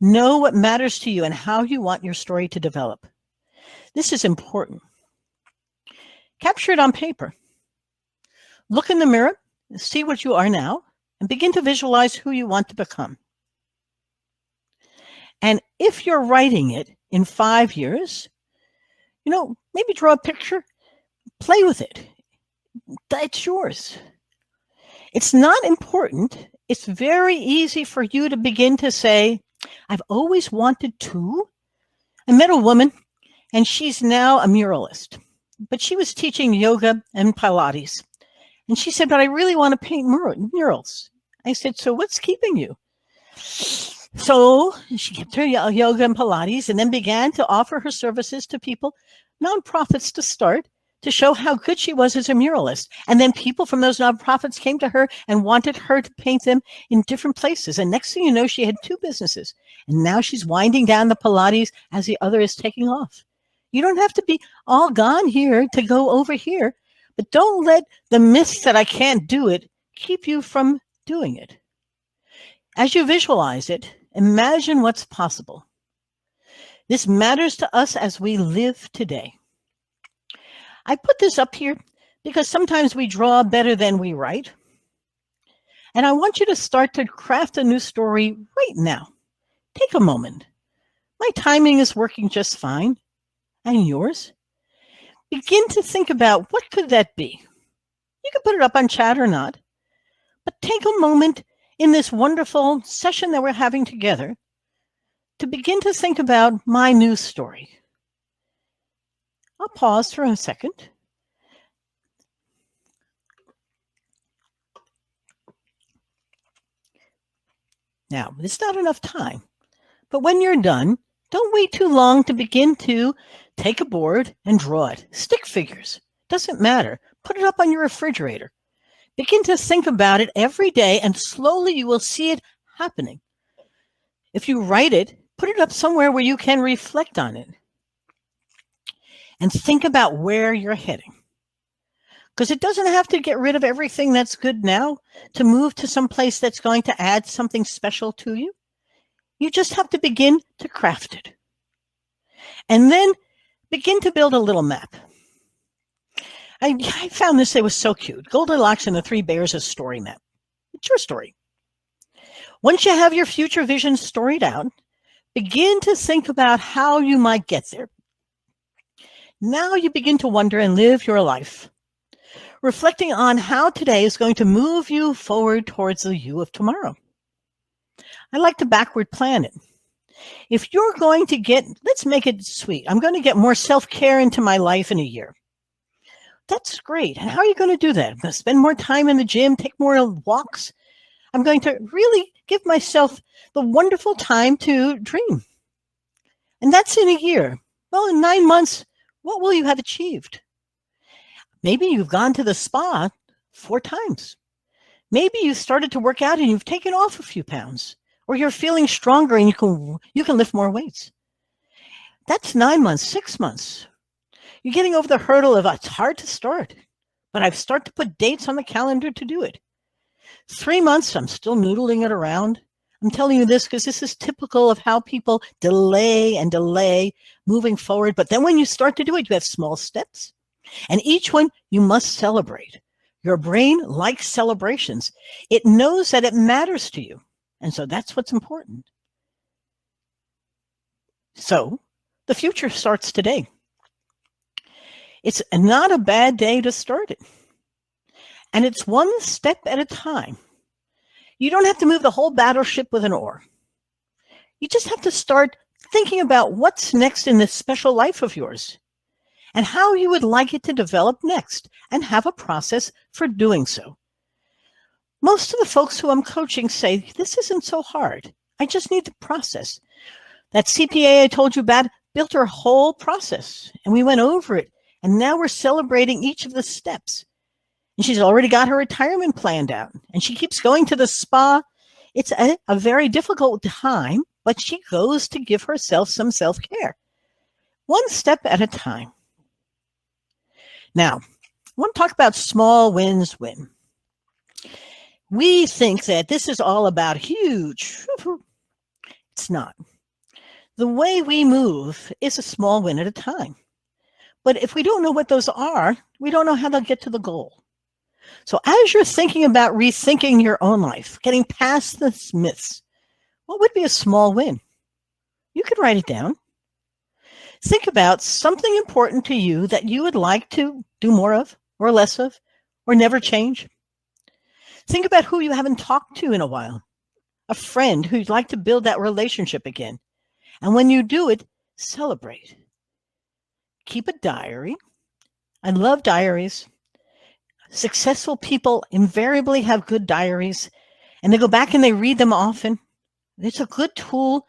Know what matters to you and how you want your story to develop. This is important. Capture it on paper. Look in the mirror, see what you are now, and begin to visualize who you want to become. And if you're writing it in 5 years, maybe draw a picture, play with it. It's yours. It's not important. It's very easy for you to begin to say, I've always wanted to. I met a woman, and she's now a muralist, but she was teaching yoga and Pilates. And she said, but I really want to paint murals. I said, so what's keeping you? So she kept her yoga and Pilates and then began to offer her services to people, nonprofits to start, to show how good she was as a muralist. And then people from those nonprofits came to her and wanted her to paint them in different places. And next thing you know, she had 2 businesses. And now she's winding down the Pilates as the other is taking off. You don't have to be all gone here to go over here, but don't let the myths that I can't do it keep you from doing it. As you visualize it, imagine what's possible. This matters to us as we live today. I put this up here because sometimes we draw better than we write. And I want you to start to craft a new story right now. Take a moment. My timing is working just fine. And yours? Begin to think about what could that be. You can put it up on chat or not. But take a moment in this wonderful session that we're having together to begin to think about my new story. I'll pause for a second. Now, it's not enough time, but when you're done, don't wait too long to begin to take a board and draw it. Stick figures. Doesn't matter. Put it up on your refrigerator. Begin to think about it every day, and slowly you will see it happening. If you write it, put it up somewhere where you can reflect on it. And think about where you're heading. because it doesn't have to get rid of everything that's good now to move to some place that's going to add something special to you. You just have to begin to craft it. And then begin to build a little map. I found this, it was so cute. Goldilocks and the Three Bears, a story map. It's your story. Once you have your future vision storied out, begin to think about how you might get there. Now you begin to wonder and live your life, reflecting on how today is going to move you forward towards the you of tomorrow. I like to backward plan it. If you're going to get, let's make it sweet. I'm going to get more self-care into my life in a year. That's great. And how are you going to do that? I'm going to spend more time in the gym, take more walks. I'm going to really give myself the wonderful time to dream. And that's in a year. Well, in 9 months, what will you have achieved? Maybe you've gone to the spa 4 times. Maybe you started to work out and you've taken off a few pounds, or you're feeling stronger and you can lift more weights. That's 9 months, 6 months. You're getting over the hurdle of it's hard to start, but I've started to put dates on the calendar to do it. 3 months, I'm still noodling it around. I'm telling you this because this is typical of how people delay and delay moving forward. But then when you start to do it, you have small steps. And each one you must celebrate. Your brain likes celebrations. It knows that it matters to you. And so that's what's important. So the future starts today. It's not a bad day to start it. And it's one step at a time. You don't have to move the whole battleship with an oar. You just have to start thinking about what's next in this special life of yours and how you would like it to develop next and have a process for doing so. Most of the folks who I'm coaching say, this isn't so hard. I just need to process. That CPA I told you about built her whole process, and we went over it. And now we're celebrating each of the steps. And she's already got her retirement planned out. And she keeps going to the spa. It's a very difficult time, but she goes to give herself some self-care. One step at a time. Now, I want to talk about small wins win. We think that this is all about huge. It's not. The way we move is a small win at a time. But if we don't know what those are, we don't know how to get to the goal. So as you're thinking about rethinking your own life, getting past the myths, what would be a small win? You could write it down. Think about something important to you that you would like to do more of or less of or never change. Think about who you haven't talked to in a while, a friend who you'd like to build that relationship again. And when you do it, celebrate. Keep a diary. I love diaries. Successful people invariably have good diaries, and they go back and they read them often. It's a good tool.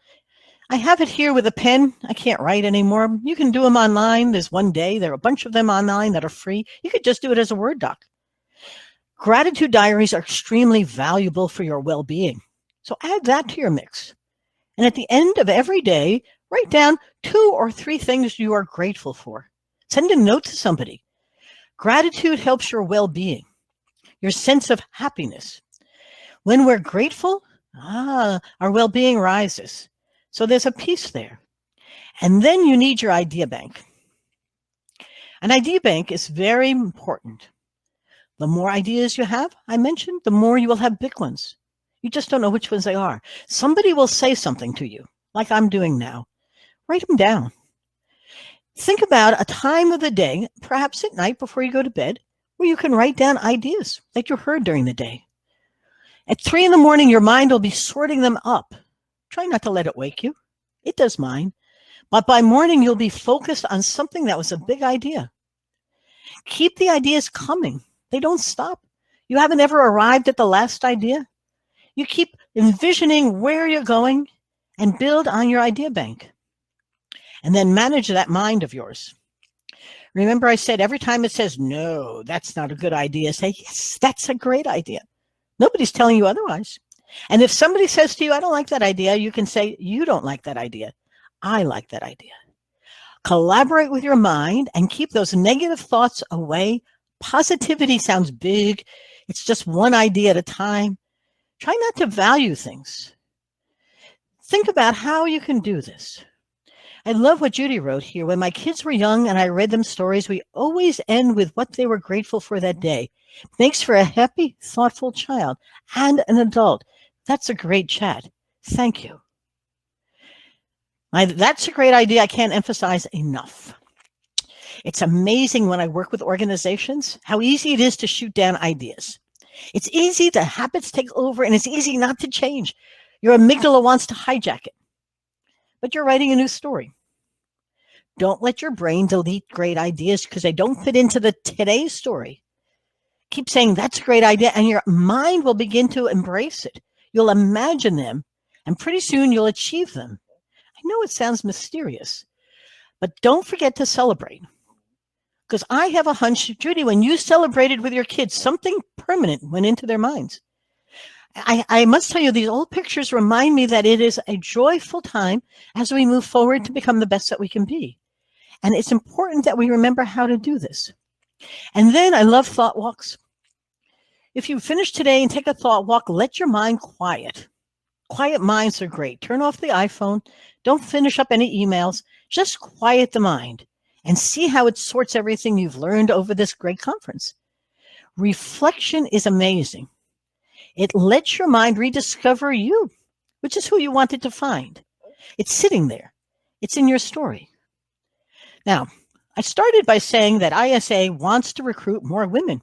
I have it here with a pen. I can't write anymore. You can do them online. There's one day. There are a bunch of them online that are free. You could just do it as a Word doc. Gratitude diaries are extremely valuable for your well-being. So add that to your mix. And at the end of every day, write down 2 or 3 things you are grateful for. Send a note to somebody. Gratitude helps your well-being, your sense of happiness. When we're grateful, our well-being rises. So there's a piece there. And then you need your idea bank. An idea bank is very important. The more ideas you have, I mentioned, the more you will have big ones. You just don't know which ones they are. Somebody will say something to you, like I'm doing now. Write them down. Think about a time of the day, perhaps at night before you go to bed, where you can write down ideas that you heard during the day. At 3 in the morning, your mind will be sorting them up. Try not to let it wake you. It does mine. But by morning, you'll be focused on something that was a big idea. Keep the ideas coming. They don't stop. You haven't ever arrived at the last idea. You keep envisioning where you're going and build on your idea bank. And then manage that mind of yours. Remember I said every time it says, no, that's not a good idea, say, yes, that's a great idea. Nobody's telling you otherwise. And if somebody says to you, I don't like that idea, you can say, you don't like that idea. I like that idea. Collaborate with your mind and keep those negative thoughts away Positivity sounds big. It's just one idea at a time. Try not to value things. Think about how you can do this. I love what Judy wrote here. When my kids were young and I read them stories, we always end with what they were grateful for that day. Makes for a happy, thoughtful child and an adult. That's a great chat. Thank you. That's a great idea. I can't emphasize enough. It's amazing when I work with organizations how easy it is to shoot down ideas. It's easy, the habits take over, and it's easy not to change. Your amygdala wants to hijack it, but you're writing a new story. Don't let your brain delete great ideas because they don't fit into the today's story. Keep saying that's a great idea, and your mind will begin to embrace it. You'll imagine them, and pretty soon you'll achieve them. I know it sounds mysterious, but don't forget to celebrate. Because I have a hunch, Judy, when you celebrated with your kids, something permanent went into their minds. I must tell you, these old pictures remind me that it is a joyful time as we move forward to become the best that we can be. And it's important that we remember how to do this. And then I love thought walks. If you finish today and take a thought walk, let your mind quiet. Quiet minds are great. Turn off the iPhone. Don't finish up any emails. Just quiet the mind and see how it sorts everything you've learned over this great conference. Reflection is amazing. It lets your mind rediscover you, which is who you wanted to find. It's sitting there. It's in your story. Now, I started by saying that ISA wants to recruit more women.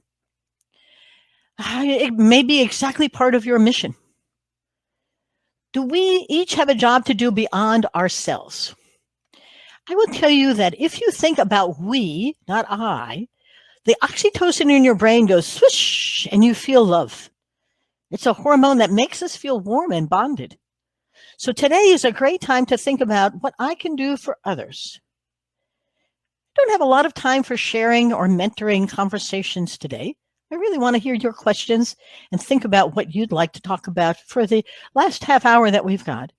It may be exactly part of your mission. Do we each have a job to do beyond ourselves? I will tell you that if you think about we, not I, the oxytocin in your brain goes swish and you feel love. It's a hormone that makes us feel warm and bonded. So today is a great time to think about what I can do for others. I don't have a lot of time for sharing or mentoring conversations today. I really want to hear your questions and think about what you'd like to talk about for the last half hour that we've got.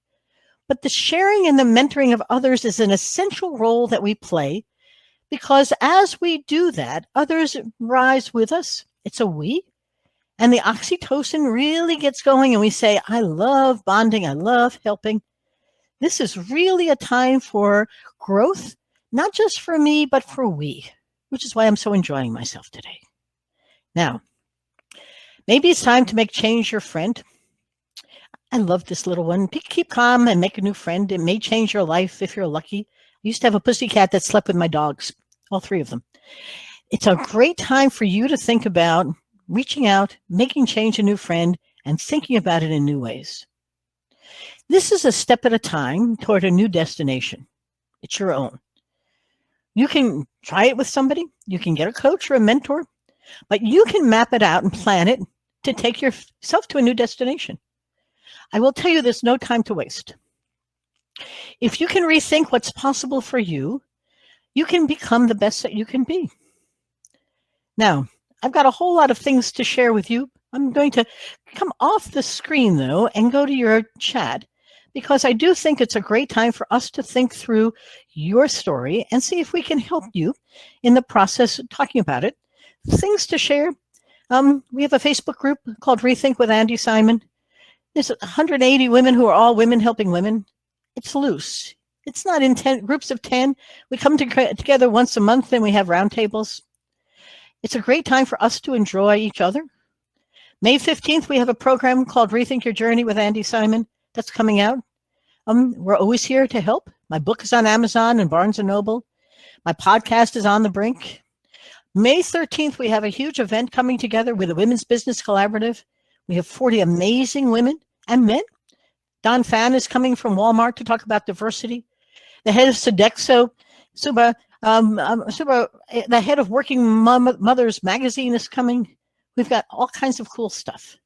But the sharing and the mentoring of others is an essential role that we play because as we do that, others rise with us. It's a we. And the oxytocin really gets going and we say, I love bonding. I love helping. This is really a time for growth, not just for me, but for we, which is why I'm so enjoying myself today. Now, maybe it's time to make change your friend. I love this little one. Keep calm and make a new friend. It may change your life if you're lucky. I used to have a pussycat that slept with my dogs, all three of them. It's a great time for you to think about reaching out, making change a new friend, and thinking about it in new ways. This is a step at a time toward a new destination. It's your own. You can try it with somebody. You can get a coach or a mentor, but you can map it out and plan it to take yourself to a new destination. I will tell you there's no time to waste. If you can rethink what's possible for you, you can become the best that you can be. Now, I've got a whole lot of things to share with you. I'm going to come off the screen, though, and go to your chat because I do think it's a great time for us to think through your story and see if we can help you in the process of talking about it. Things to share. We have a Facebook group called Rethink with Andy Simon. There's 180 women who are all women helping women. It's loose. It's not in groups of 10. We come together once a month and we have roundtables. It's a great time for us to enjoy each other. May 15th, we have a program called Rethink Your Journey with Andy Simon that's coming out. We're always here to help. My book is on Amazon and Barnes & Noble. My podcast is On the Brink. May 13th, we have a huge event coming together with the Women's Business Collaborative. We have 40 amazing women and men. Don Fan is coming from Walmart to talk about diversity. The head of Sodexo, the head of Working Mothers Magazine is coming. We've got all kinds of cool stuff.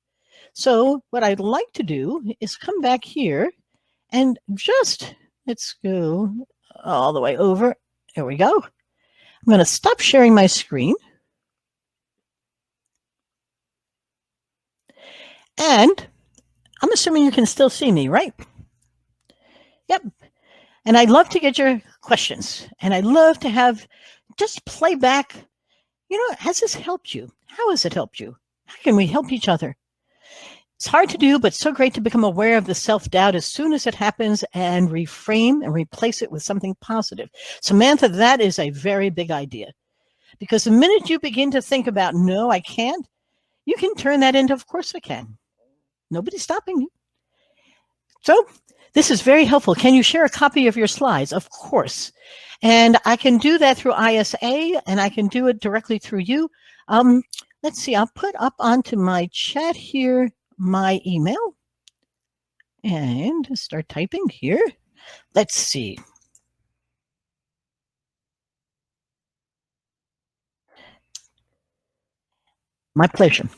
So what I'd like to do is come back here and let's go all the way over. There we go. I'm going to stop sharing my screen. And I'm assuming you can still see me, right? Yep. And I'd love to get your questions. And I'd love to have just play back, Has this helped you? How has it helped you? How can we help each other? It's hard to do, but so great to become aware of the self-doubt as soon as it happens and reframe and replace it with something positive. Samantha, that is a very big idea, because the minute you begin to think about, no, I can't, you can turn that into, of course I can. Nobody's stopping you. So this is very helpful. Can you share a copy of your slides? Of course. And I can do that through ISA, and I can do it directly through you. Let's see, I'll put up onto my chat here my email and start typing here. Let's see. My pleasure.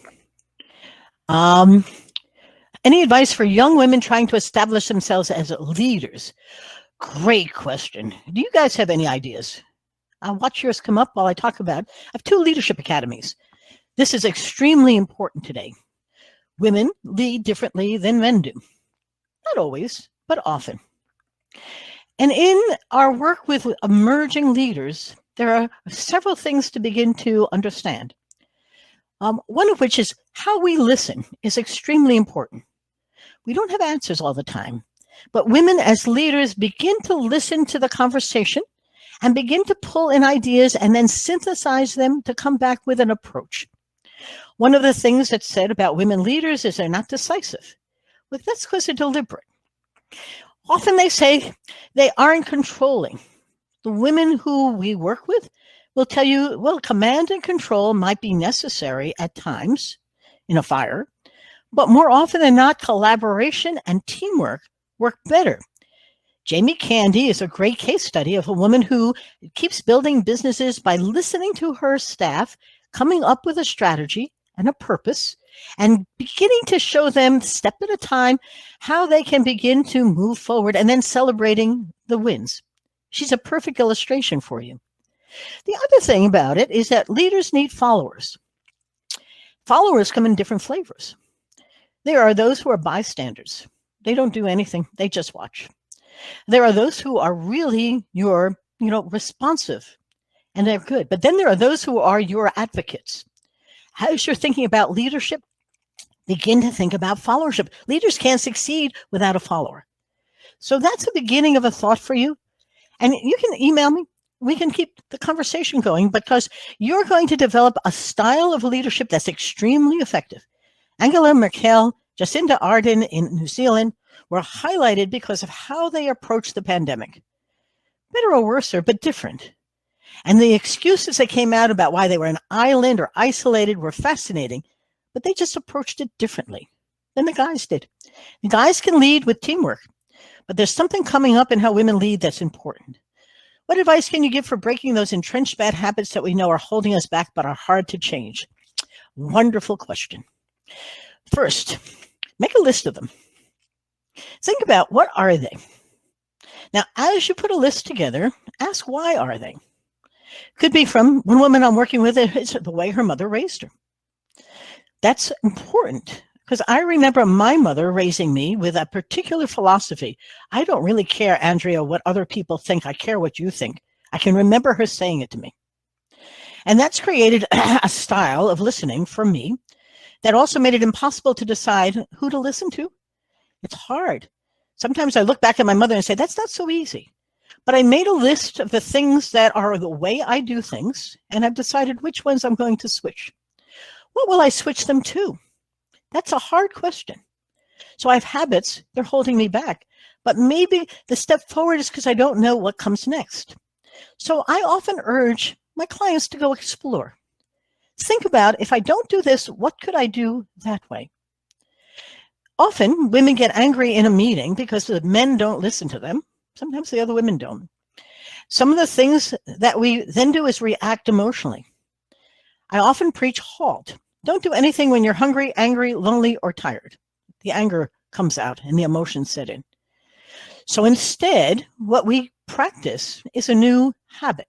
Any advice for young women trying to establish themselves as leaders? Great question. Do you guys have any ideas? I'll watch yours come up while I talk about it. I have 2 leadership academies. This is extremely important today. Women lead differently than men do. Not always, but often. And in our work with emerging leaders, there are several things to begin to understand. One of which is how we listen is extremely important. We don't have answers all the time, but women as leaders begin to listen to the conversation and begin to pull in ideas and then synthesize them to come back with an approach. One of the things that's said about women leaders is they're not decisive. Well, that's because they're deliberate. Often they say they aren't controlling. The women who we work with will tell you, well, command and control might be necessary at times in a fire, but more often than not, collaboration and teamwork work better. Jamie Candy is a great case study of a woman who keeps building businesses by listening to her staff, coming up with a strategy and a purpose, and beginning to show them step at a time how they can begin to move forward and then celebrating the wins. She's a perfect illustration for you. The other thing about it is that leaders need followers. Followers come in different flavors. There are those who are bystanders. They don't do anything. They just watch. There are those who are really responsive, and they're good. But then there are those who are your advocates. As you're thinking about leadership, begin to think about followership. Leaders can't succeed without a follower. So that's the beginning of a thought for you. And you can email me. We can keep the conversation going because you're going to develop a style of leadership that's extremely effective. Angela Merkel, Jacinda Ardern in New Zealand were highlighted because of how they approached the pandemic. Better or worse, but different. And the excuses that came out about why they were an island or isolated were fascinating, but they just approached it differently than the guys did. The guys can lead with teamwork, but there's something coming up in how women lead that's important. What advice can you give for breaking those entrenched bad habits that we know are holding us back but are hard to change? Wonderful question. First, make a list of them. Think about what are they? Now, as you put a list together, ask why are they? Could be from one woman I'm working with, it's the way her mother raised her. That's important because I remember my mother raising me with a particular philosophy. I don't really care, Andrea, what other people think. I care what you think. I can remember her saying it to me. And that's created a style of listening for me that also made it impossible to decide who to listen to. It's hard. Sometimes I look back at my mother and say, that's not so easy. But I made a list of the things that are the way I do things, and I've decided which ones I'm going to switch. What will I switch them to? That's a hard question. So I have habits, they're holding me back. But maybe the step forward is because I don't know what comes next. So I often urge my clients to go explore. Think about, if I don't do this, what could I do that way? Often women get angry in a meeting because the men don't listen to them. Sometimes the other women don't. Some of the things that we then do is react emotionally. I often preach halt. Don't do anything when you're hungry, angry, lonely, or tired. The anger comes out and the emotions set in. So instead, what we practice is a new habit.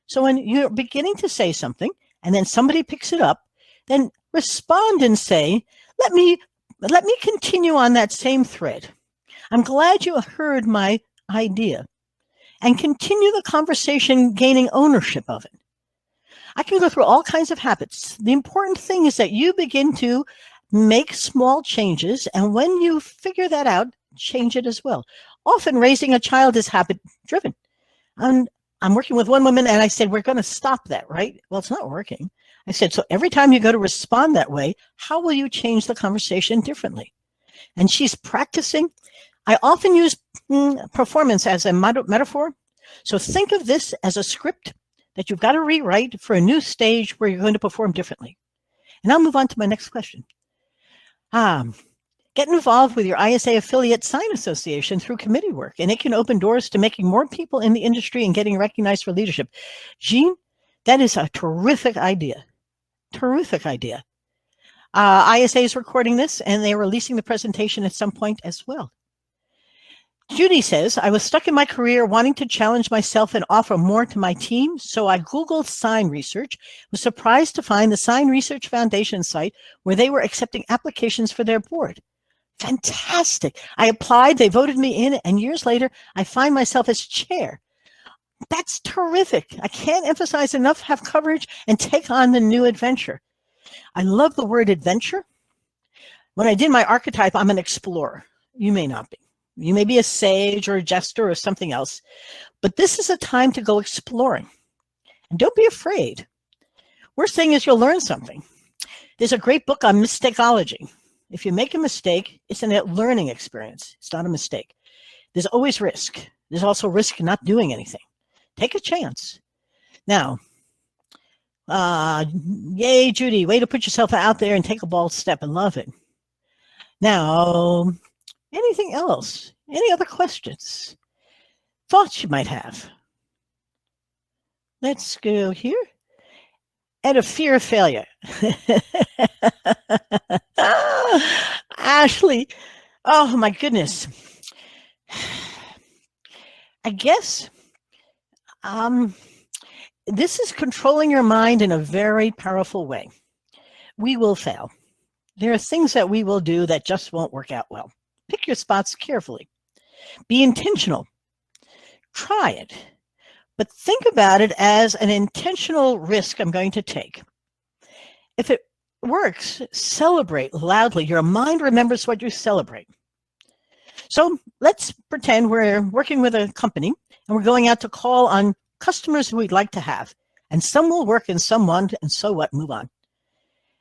So when you're beginning to say something and then somebody picks it up, then respond and say, let me continue on that same thread. I'm glad you heard my idea, and continue the conversation, gaining ownership of it. I can go through all kinds of habits. The important thing is that you begin to make small changes, and when you figure that out, change it as well. Often raising a child is habit driven. And I'm working with one woman and I said, we're going to stop that, right? Well, it's not working. I said, so every time you go to respond that way, how will you change the conversation differently? And she's practicing. I often use performance as a metaphor. So think of this as a script that you've got to rewrite for a new stage where you're going to perform differently. And I'll move on to my next question. Get involved with your ISA affiliate sign association through committee work, and it can open doors to making more people in the industry and getting recognized for leadership. Jean, that is a terrific idea. Terrific idea. ISA is recording this, and they're releasing the presentation at some point as well. Judy says, I was stuck in my career wanting to challenge myself and offer more to my team, so I Googled sign research, was surprised to find the Sign Research Foundation site where they were accepting applications for their board. Fantastic. I applied, they voted me in, and years later, I find myself as chair. That's terrific. I can't emphasize enough, have coverage, and take on the new adventure. I love the word adventure. When I did my archetype, I'm an explorer. You may not be. You may be a sage or a jester or something else, but this is a time to go exploring. And don't be afraid. Worst thing is you'll learn something. There's a great book on mistakology. If you make a mistake, it's a learning experience. It's not a mistake. There's always risk. There's also risk in not doing anything. Take a chance. Now, yay, Judy, way to put yourself out there and take a bold step. I love it. Now, anything else? Any other questions? Thoughts you might have? Let's go here. And a fear of failure. Ashley, oh my goodness. I guess this is controlling your mind in a very powerful way. We will fail. There are things that we will do that just won't work out well. Pick your spots carefully. Be intentional. Try it. But think about it as an intentional risk I'm going to take. If it works, celebrate loudly. Your mind remembers what you celebrate. So let's pretend we're working with a company and we're going out to call on customers who we'd like to have. And some will work and some won't, and so what? Move on.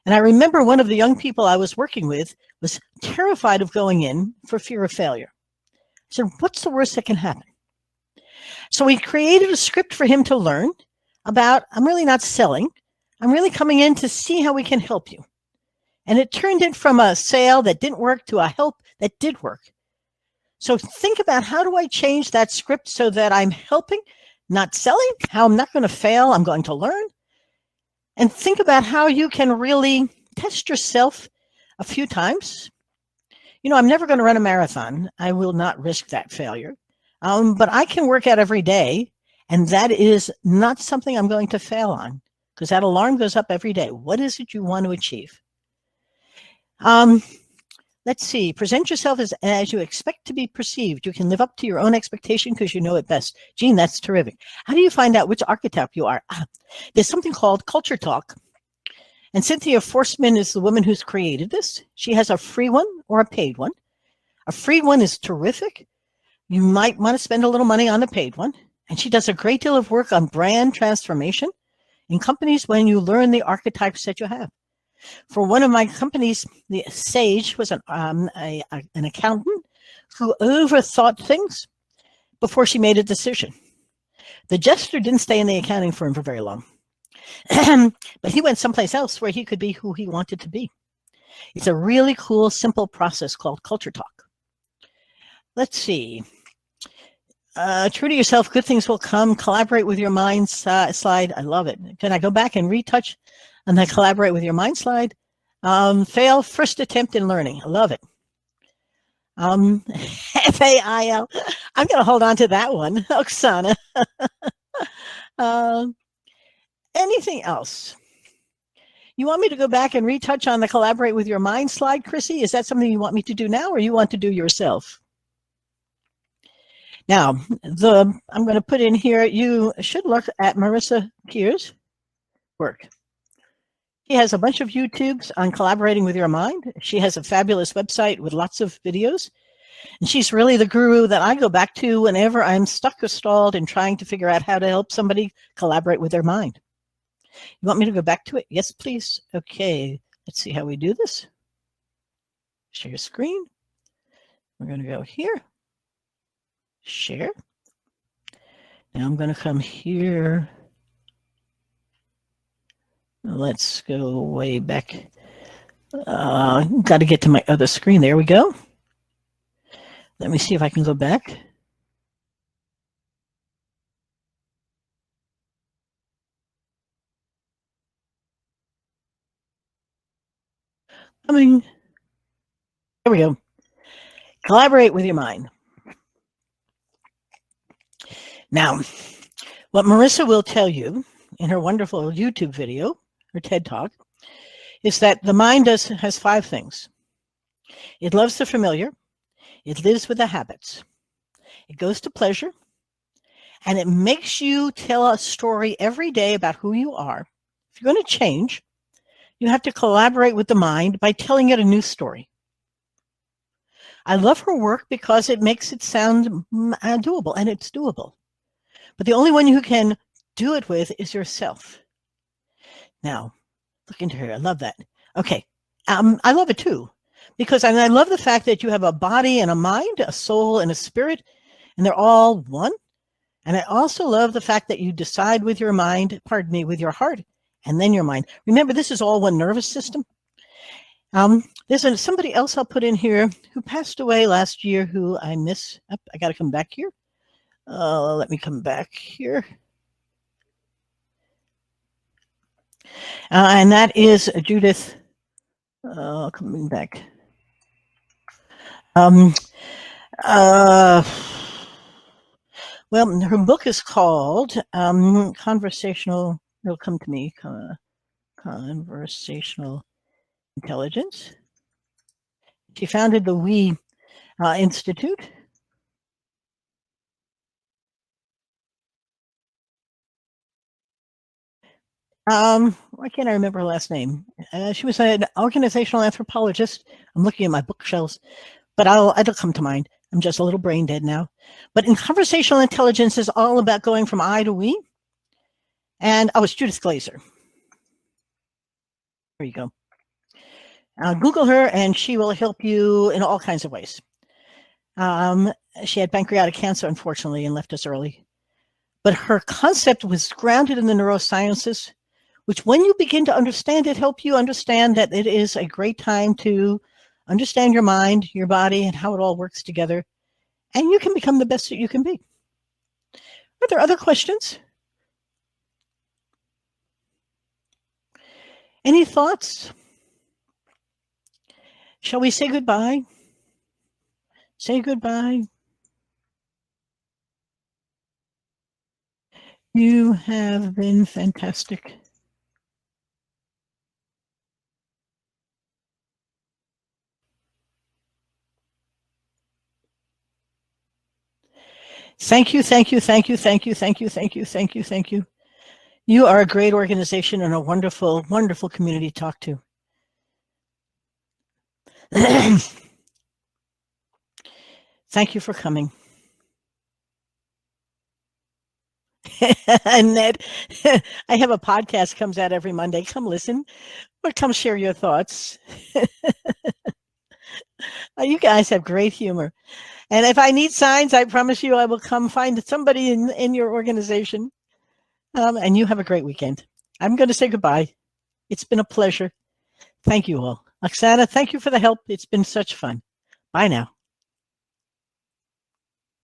And I remember one of the young people I was working with was terrified of going in for fear of failure. I said, what's the worst that can happen? So we created a script for him to learn about, I'm really not selling. I'm really coming in to see how we can help you. And it turned it from a sale that didn't work to a help that did work. So think about, how do I change that script so that I'm helping, not selling, how I'm not going to fail, I'm going to learn. And think about how you can really test yourself a few times. You know, I'm never going to run a marathon. I will not risk that failure. But I can work out every day, and that is not something I'm going to fail on, because that alarm goes up every day. What is it you want to achieve? Let's see. Present yourself as you expect to be perceived. You can live up to your own expectation because you know it best. Jean, that's terrific. How do you find out which archetype you are? There's something called Culture Talk. And Cynthia Forsman is the woman who's created this. She has a free one or a paid one. A free one is terrific. You might want to spend a little money on the paid one. And she does a great deal of work on brand transformation in companies when you learn the archetypes that you have. For one of my companies, the sage was an accountant who overthought things before she made a decision. The jester didn't stay in the accounting firm for very long, but he went someplace else where he could be who he wanted to be. It's a really cool, simple process called Culture Talk. Let's see. True to yourself, good things will come. Collaborate with your mind slide. I love it. Can I go back and retouch on the collaborate with your mind slide? Fail first attempt in learning. I love it. FAIL. I'm going to hold on to that one. Oksana. Anything else? You want me to go back and retouch on the collaborate with your mind slide, Chrissy? Is that something you want me to do now, or you want to do yourself? Now, I'm going to put in here, you should look at Marissa Kears. work. She has a bunch of YouTubes on collaborating with your mind. She has a fabulous website with lots of videos. And she's really the guru that I go back to whenever I'm stuck or stalled in trying to figure out how to help somebody collaborate with their mind. You want me to go back to it? Yes, please. Okay, let's see how we do this. Share screen. We're going to go here. Share. Now I'm going to come here. Let's go way back. Got to get to my other screen. There we go. Let me see if I can go back. Coming. There we go. Collaborate with your mind. Now, what Marissa will tell you in her wonderful YouTube video, her TED Talk, is that the mind has 5 things. It loves the familiar. It lives with the habits. It goes to pleasure. And it makes you tell a story every day about who you are. If you're going to change, you have to collaborate with the mind by telling it a new story. I love her work because it makes it sound doable, and it's doable. But the only one you can do it with is yourself. Now, look into her. I love that. Okay. I love it too, because I love the fact that you have a body and a mind, a soul and a spirit, and they're all one. And I also love the fact that you decide with your mind, pardon me, with your heart, and then your mind. Remember, this is all one nervous system. There's somebody else I'll put in here who passed away last year who I miss. I got to come back here. Let me come back here. And that is Judith. Coming back. Well, her book is called Conversational. It'll come to me. Conversational Intelligence. She founded the WLI Institute. Why can't I remember her last name? She was an organizational anthropologist. I'm looking at my bookshelves, but it'll come to mind. I'm just a little brain dead now. But in conversational intelligence is all about going from I to we. And it's Judith Glaser. There you go. Google her, and she will help you in all kinds of ways. She had pancreatic cancer, unfortunately, and left us early. But her concept was grounded in the neurosciences, which when you begin to understand it, help you understand that it is a great time to understand your mind, your body, and how it all works together. And you can become the best that you can be. Are there other questions? Any thoughts? Shall we say goodbye? Say goodbye. You have been fantastic. Thank you, thank you, thank you, thank you, thank you, thank you, thank you, thank you. You are a great organization and a wonderful, wonderful community to talk to. Thank you for coming. And Ned, I have a podcast comes out every Monday. Come listen or come share your thoughts. You guys have great humor. And if I need signs, I promise you I will come find somebody in your organization. And you have a great weekend. I'm going to say goodbye. It's been a pleasure. Thank you all. Oksana, thank you for the help. It's been such fun. Bye now.